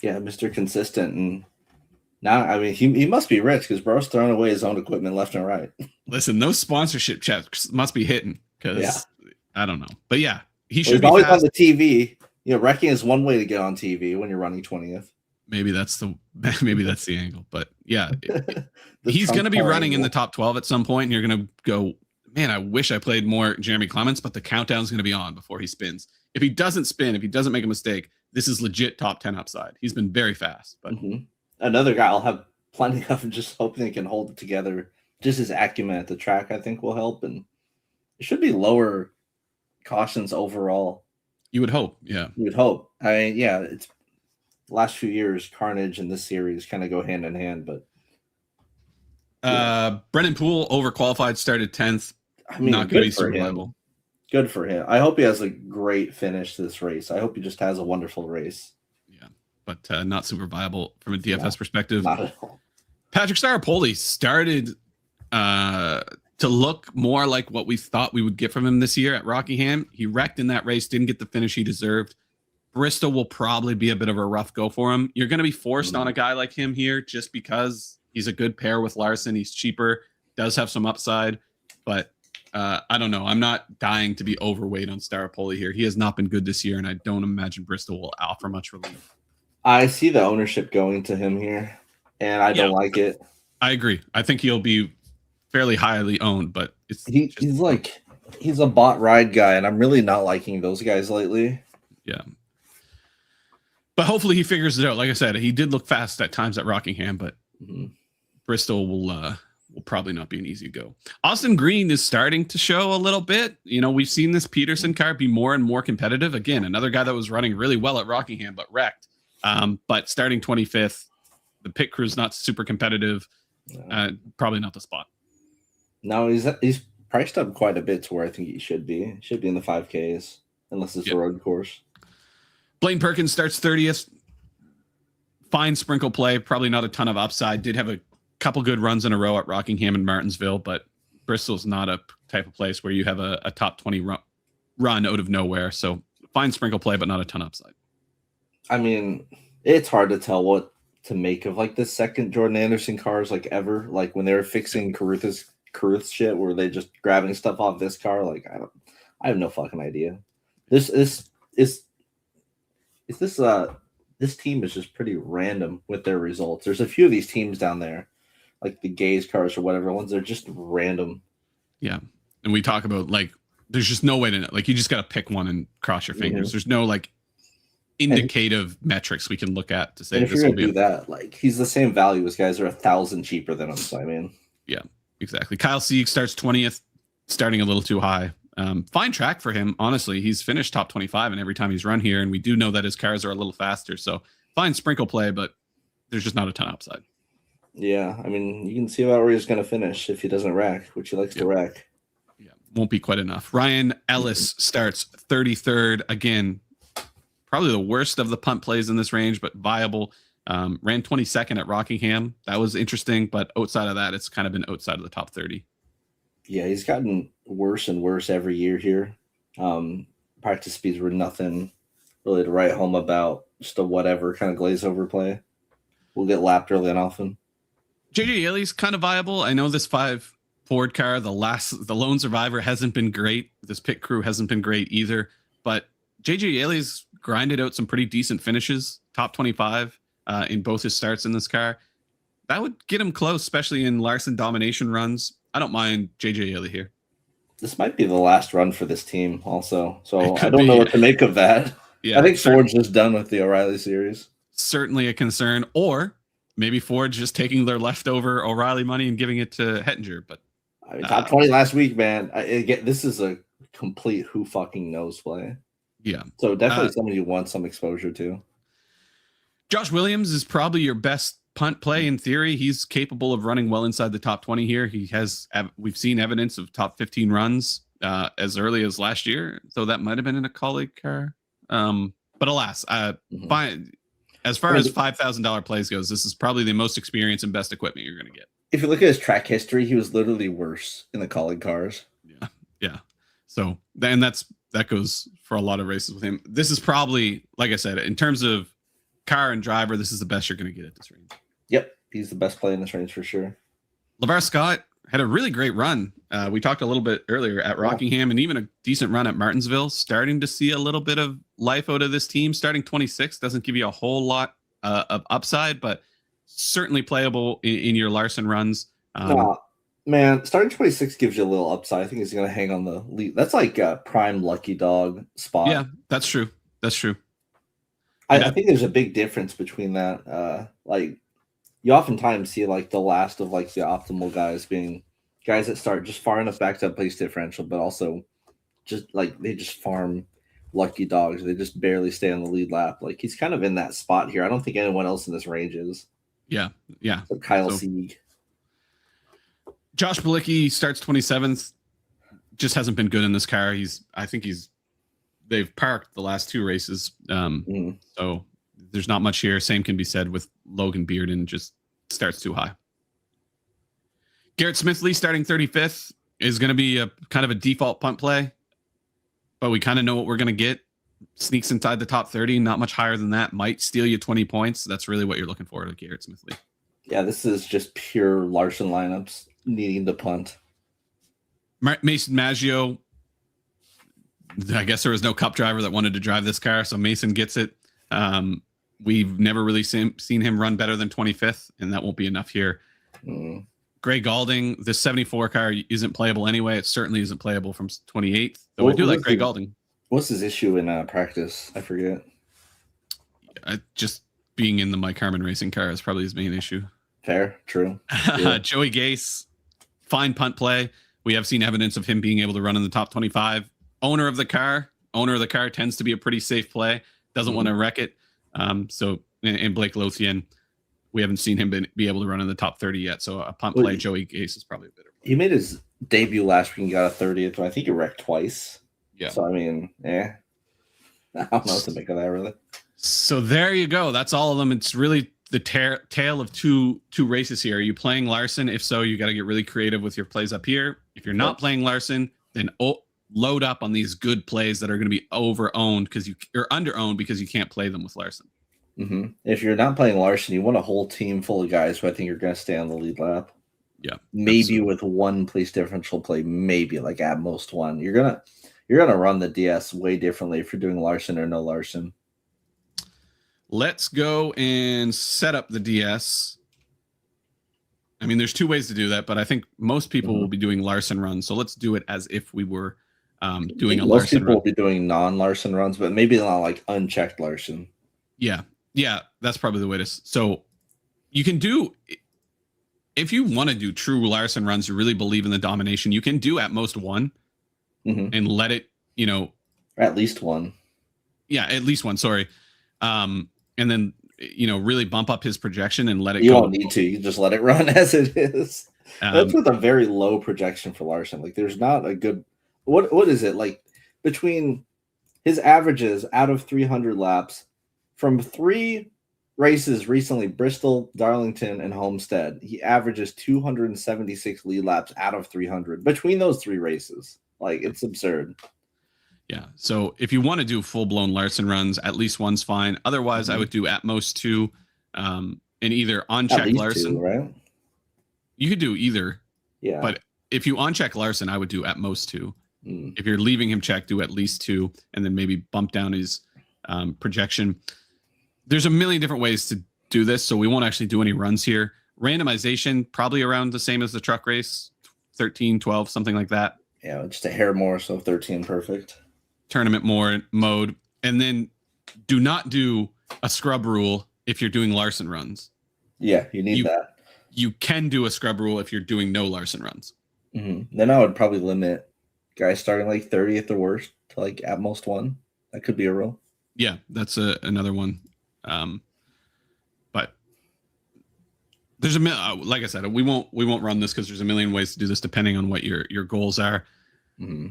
Yeah, Mr. Consistent. And now, I mean, he must be rich because bro's throwing away his own equipment left and right. Listen, those sponsorship checks must be hitting because I don't know. But yeah, he's always fast. On the TV. You know, wrecking is one way to get on TV when you're running 20th. Maybe that's the angle. But yeah, he's going to be running in the top 12 at some point, and you're going to go, man, I wish I played more Jeremy Clements, but the countdown's going to be on before he spins. If he doesn't spin, if he doesn't make a mistake, this is legit top 10 upside. He's been very fast. But another guy I'll have plenty of and just hoping he can hold it together. Just his acumen at the track, I think, will help. And it should be lower cautions overall. You would hope, yeah. You would hope. It's last few years, Carnage and this series kind of go hand in hand, but Brennan Poole overqualified, started 10th. I mean, not going to be super reliable. Good for him. I hope he has a great finish to this race. I hope he just has a wonderful race. Yeah, but not super viable from a DFS perspective. Not at all. Patrick Staropoli started to look more like what we thought we would get from him this year at Rockingham. He wrecked in that race, didn't get the finish he deserved. Bristol will probably be a bit of a rough go for him. You're going to be forced on a guy like him here just because he's a good pair with Larson. He's cheaper, does have some upside, but I don't know. I'm not dying to be overweight on Staropoli here. He has not been good this year, and I don't imagine Bristol will offer much relief. I see the ownership going to him here, and I don't like it. I agree. I think he'll be fairly highly owned, but he's a bot ride guy, and I'm really not liking those guys lately. Yeah. But hopefully he figures it out. Like I said, he did look fast at times at Rockingham, but Bristol will probably not be an easy go. Austin Green is starting to show a little bit. You know, we've seen this Peterson car be more and more competitive. Again, another guy that was running really well at Rockingham, but wrecked. But starting 25th, the pit crew's not super competitive. Probably not the spot. No, he's priced up quite a bit to where I think he should be. He should be in the 5Ks, unless it's a road course. Blaine Perkins starts 30th. Fine sprinkle play, probably not a ton of upside. Did have a couple good runs in a row at Rockingham and Martinsville, but Bristol's not a type of place where you have a top 20 run out of nowhere. So fine sprinkle play, but not a ton upside. I mean, it's hard to tell what to make of like the second Jordan Anderson cars like ever. Like when they were fixing Carruth's shit, were they just grabbing stuff off this car? Like I have no fucking idea. This team is just pretty random with their results. There's a few of these teams down there, like the Gaze cars or whatever ones. They're just random. Yeah, and we talk about like there's just no way to know. Like you just got to pick one and cross your fingers. There's no like indicative metrics we can look at to say if you're gonna do that, like he's the same value as guys are 1,000 cheaper than him. So I mean, yeah, exactly. Kyle Sieg starts 20th, starting a little too high. Fine track for him. Honestly, he's finished top 25 and every time he's run here. And we do know that his cars are a little faster. So fine sprinkle play, but there's just not a ton of upside. Yeah. I mean, you can see about where he's going to finish if he doesn't rack, which he likes to rack. Yeah. Won't be quite enough. Ryan Ellis starts 33rd. Again, probably the worst of the punt plays in this range, but viable. Ran 22nd at Rockingham. That was interesting. But outside of that, it's kind of been outside of the top 30. Yeah, he's gotten worse and worse every year here. Practice speeds were nothing really to write home about. Just a whatever kind of glaze over play. We'll get lapped early and often. JJ Yeley's kind of viable. I know this 5 Ford car, the lone survivor, hasn't been great. This pit crew hasn't been great either. But JJ Yeley's grinded out some pretty decent finishes, top 25 in both his starts in this car. That would get him close, especially in Larson domination runs. I don't mind JJ Yeley here. This might be the last run for this team also. So I don't know what to make of that. Yeah, I think Ford's just done with the O'Reilly series. Certainly a concern. Or maybe Ford's just taking their leftover O'Reilly money and giving it to Hettinger. But I mean, top 20 last week, man. This is a complete who fucking knows play. Yeah. So definitely somebody you want some exposure to. Josh Williams is probably your best punt play in theory. He's capable of running well inside the top 20 here. We've seen evidence of top 15 runs as early as last year, though that might have been in a colleague car. But alas, fine. As far as $5,000 plays goes, this is probably the most experienced and best equipment you're going to get. If you look at his track history, he was literally worse in the colleague cars. Yeah. So then that goes for a lot of races with him. This is probably, like I said, in terms of car and driver, this is the best you're going to get at this range. Yep, he's the best play in this range for sure. LeVar Scott had a really great run. We talked a little bit earlier at Rockingham and even a decent run at Martinsville. Starting to see a little bit of life out of this team. Starting 26 doesn't give you a whole lot of upside, but certainly playable in your Larson runs. Man, starting 26 gives you a little upside. I think he's going to hang on the lead. That's like a prime lucky dog spot. Yeah, that's true. I think there's a big difference between that. Like you oftentimes see like the last of like the optimal guys being guys that start just far enough back to place differential, but also just like they just farm lucky dogs. They just barely stay on the lead lap. Like he's kind of in that spot here. I don't think anyone else in this range is. Yeah. So Kyle Sieg. Josh Bilicki starts 27th. Just hasn't been good in this car. They've parked the last 2 races. So there's not much here. Same can be said with Logan Bearden, just starts too high. Garrett Smithley starting 35th is going to be a kind of a default punt play, but we kind of know what we're going to get. Sneaks inside the top 30, not much higher than that. Might steal you 20 points. That's really what you're looking for to Garrett Smithley. Yeah, this is just pure Larson lineups needing to punt. Mason Maggio, I guess there was no Cup driver that wanted to drive this car, so Mason gets it. We've never really seen him run better than 25th, and that won't be enough here. Gray Galding, this 74 car isn't playable anyway. It certainly isn't playable from 28th, though I do like Gray Galding. What's his issue in practice? I forget. Just being in the Mike Harmon racing car is probably his main issue. Fair, true. Yeah. Joey Gase, fine punt play. We have seen evidence of him being able to run in the top 25. Owner of the car tends to be a pretty safe play. Doesn't want to wreck it. So in Blake Lothian, we haven't seen him be able to run in the top 30 yet. So a punt play, Joey Gase is probably a better play. He made his debut last week and got a 30th, but I think he wrecked twice. Yeah. So I mean, I don't know what to make of that really. So there you go. That's all of them. It's really the tale of two races here. Are you playing Larson? If so, you got to get really creative with your plays up here. If you're not playing Larson, then load up on these good plays that are going to be over-owned or under-owned because you can't play them with Larson. Mm-hmm. If you're not playing Larson, you want a whole team full of guys who I think are going to stay on the lead lap. Yeah, maybe absolutely. With one place differential play, maybe like at most one. You're gonna run the DS way differently if you're doing Larson or no Larson. Let's go and set up the DS. I mean, there's 2 ways to do that, but I think most people will be doing Larson runs. So let's do it as if we were doing a Larson run. Most people will be doing non-Larson runs, but maybe not like unchecked Larson. Yeah, that's probably the way to. So you can do, if you want to do true Larson runs, you really believe in the domination, you can do at most 1 and let it, at least 1. Yeah, at least 1. Sorry. And then, really bump up his projection and let it go. You won't need to. You can just let it run as it is. That's with a very low projection for Larson. Like, there's not a good... What is it? Like, between his averages out of 300 laps from 3 races recently, Bristol, Darlington, and Homestead, he averages 276 lead laps out of 300 between those 3 races. Like, it's absurd. Yeah. So if you want to do full blown Larson runs, at least one's fine. Otherwise, I would do at most two, and either on At check least Larson. two, right? You could do either. Yeah. But if you on check Larson, I would do at most two. Mm. If you're leaving him check, do at least two, and then maybe bump down his projection. There's a million different ways to do this, so we won't actually do any runs here. Randomization, probably around the same as the truck race, 13, 12, something like that. Yeah, just a hair more, so 13 perfect. Tournament mode. And then do not do a scrub rule if you're doing Larson runs. Yeah, you need that. You can do a scrub rule if you're doing no Larson runs. Mm-hmm. Then I would probably limit guys starting like 30 at the worst to like at most one. That could be a rule. Yeah, that's another one. But there's like I said, we won't run this because there's a million ways to do this depending on what your goals are. Mm-hmm.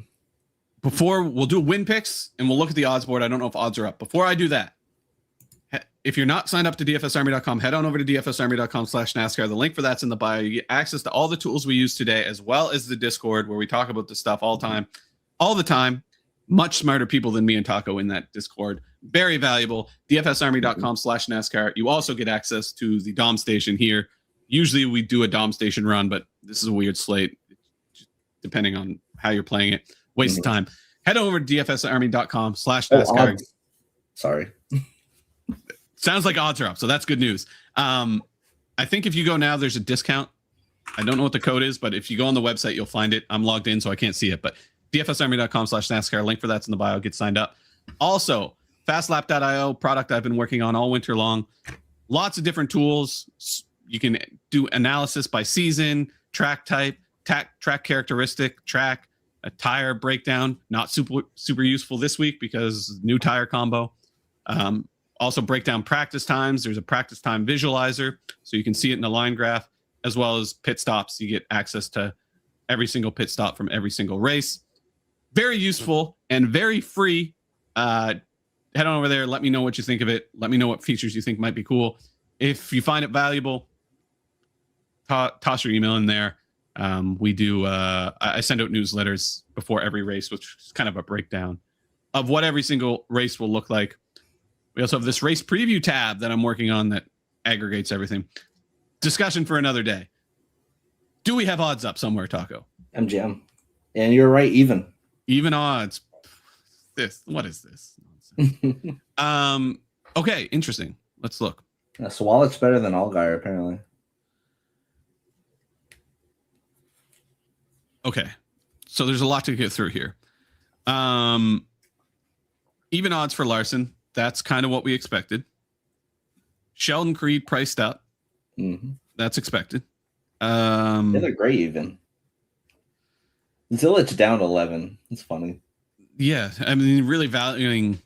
Before we'll do win picks and we'll look at the odds board. I don't know if odds are up. Before I do that, if you're not signed up to dfsarmy.com, head on over to dfsarmy.com/NASCAR. The link for that's in the bio. You get access to all the tools we use today, as well as the Discord where we talk about this stuff all the time. Much smarter people than me and Taco in that Discord. Very valuable. dfsarmy.com/NASCAR. You also get access to the Dom station here. Usually we do a Dom station run, but this is a weird slate, depending on how you're playing it. Waste of time. Head over to dfsarmy.com/NASCAR. Sorry. Sounds like odds are up, so that's good news. I think if you go now, there's a discount. I don't know what the code is, but if you go on the website, you'll find it. I'm logged in, so I can't see it. But dfsarmy.com/NASCAR, link for that's in the bio. Get signed up. Also, fastlap.io, product I've been working on all winter long. Lots of different tools. You can do analysis by season, track type, track characteristic, track, a tire breakdown. Not super useful this week because new tire combo. Also break down practice times. There's a practice time visualizer, so you can see it in the line graph, as well as pit stops. You get access to every single pit stop from every single race. Very useful and very free. Head on over there. Let me know what you think of it. Let me know what features you think might be cool. If you find it valuable, toss your email in there. We do. I send out newsletters before every race, which is kind of a breakdown of what every single race will look like. We also have this race preview tab that I'm working on that aggregates everything. Discussion for another day. Do we have odds up somewhere, Taco? MGM. And you're right, even odds. What is this? Okay, interesting. Let's look. Swallet's better than Allgaier, apparently. Okay. So there's a lot to get through here. Even odds for Larson. That's kind of what we expected. Sheldon Creed priced up. Mm-hmm. That's expected. They look great even. Zillage down to 11. It's funny. Yeah, I mean, really valuing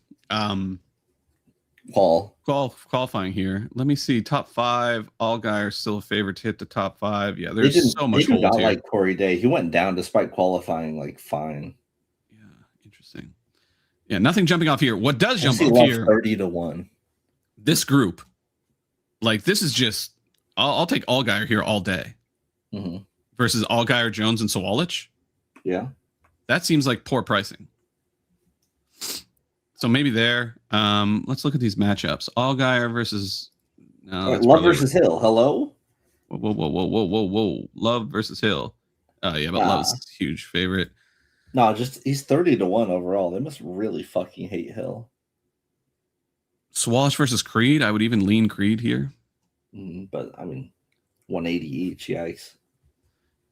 qualifying here. Let me see. Top 5. Allgaier still a favorite to hit the top 5. Yeah, there's so much hold here. Like Corey Day. He went down despite qualifying like fine. Yeah, interesting. Yeah, nothing jumping off here. What does jump off here? 30-1. This group, like this is just. I'll take Allgaier here all day. Mm-hmm. Versus Allgaier, Jones, and Sawalich. Yeah, that seems like poor pricing. So maybe there. Let's look at these matchups. Allgaier versus Love versus Hill. Hello. Whoa. Love versus Hill. Yeah, but Love's a huge favorite. No, just he's 30-1 overall. They must really fucking hate Hill. Sawalich versus Creed. I would even lean Creed here. But I mean, 180 each. Yikes.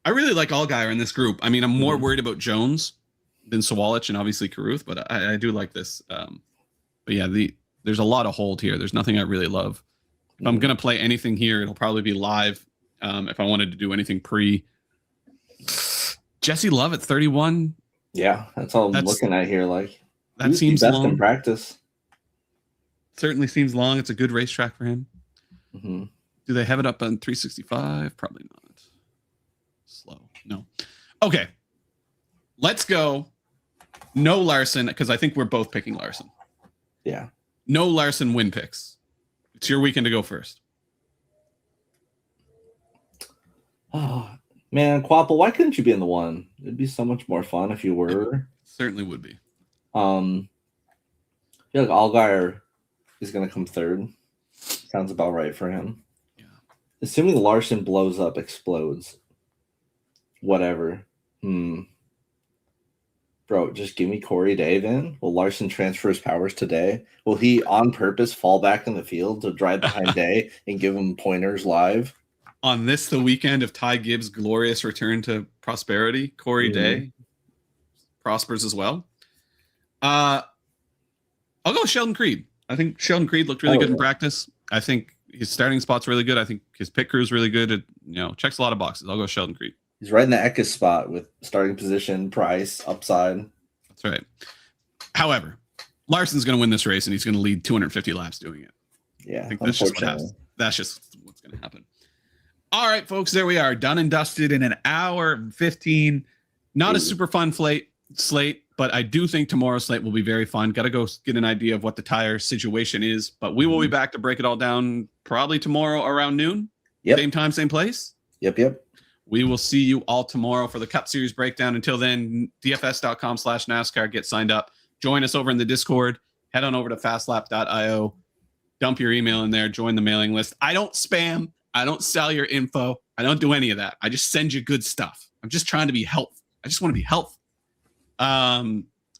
I really like Allgaier in this group. I mean, I'm more worried about Jones than Sawalich and obviously Caruth, but I do like this. But yeah, there's a lot of hold here. There's nothing I really love. If I'm going to play anything here, it'll probably be live. If I wanted to do anything pre. Jesse Love at 31. Yeah, that's all I'm looking at here. Like, that seems best long. In practice. Certainly seems long. It's a good racetrack for him. Mm-hmm. Do they have it up on 365? Probably not. Slow. No. Okay. Let's go. No Larson, because I think we're both picking Larson. Yeah. No Larson win picks. It's your weekend to go first. Oh, man, Quapple, why couldn't you be in the one? It'd be so much more fun if you were. It certainly would be. I feel like Allgaier is going to come third. Sounds about right for him. Yeah. Assuming Larson blows up, explodes, whatever. Bro, just give me Corey Day then. Will Larson transfer his powers today? Will he on purpose fall back in the field to drive behind Day and give him pointers live? On this, the weekend of Ty Gibbs' glorious return to prosperity, Corey Day prospers as well. I'll go with Sheldon Creed. I think Sheldon Creed looked really good in practice. I think his starting spot's really good. I think his pit crew is really good. It, checks a lot of boxes. I'll go with Sheldon Creed. He's right in the Eckes spot with starting position, price, upside. That's right. However, Larson's going to win this race, and he's going to lead 250 laps doing it. Yeah, I think that's just what happens. That's just what's going to happen. All right, folks, there we are, done and dusted in an hour and 15. Not a super fun slate, but I do think tomorrow's slate will be very fun. Got to go get an idea of what the tire situation is, but we will be back to break it all down probably tomorrow around noon. Yep. Same time, same place. Yep. We will see you all tomorrow for the Cup Series breakdown. Until then, dfs.com/NASCAR. Get signed up. Join us over in the Discord. Head on over to fastlap.io. Dump your email in there. Join the mailing list. I don't spam. I don't sell your info. I don't do any of that. I just send you good stuff. I'm just trying to be helpful. I just want to be helpful.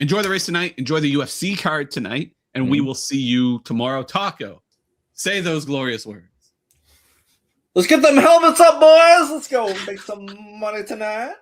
Enjoy the race tonight. Enjoy the UFC card tonight. And we will see you tomorrow. Taco, say those glorious words. Let's get them helmets up, boys. Let's go make some money tonight.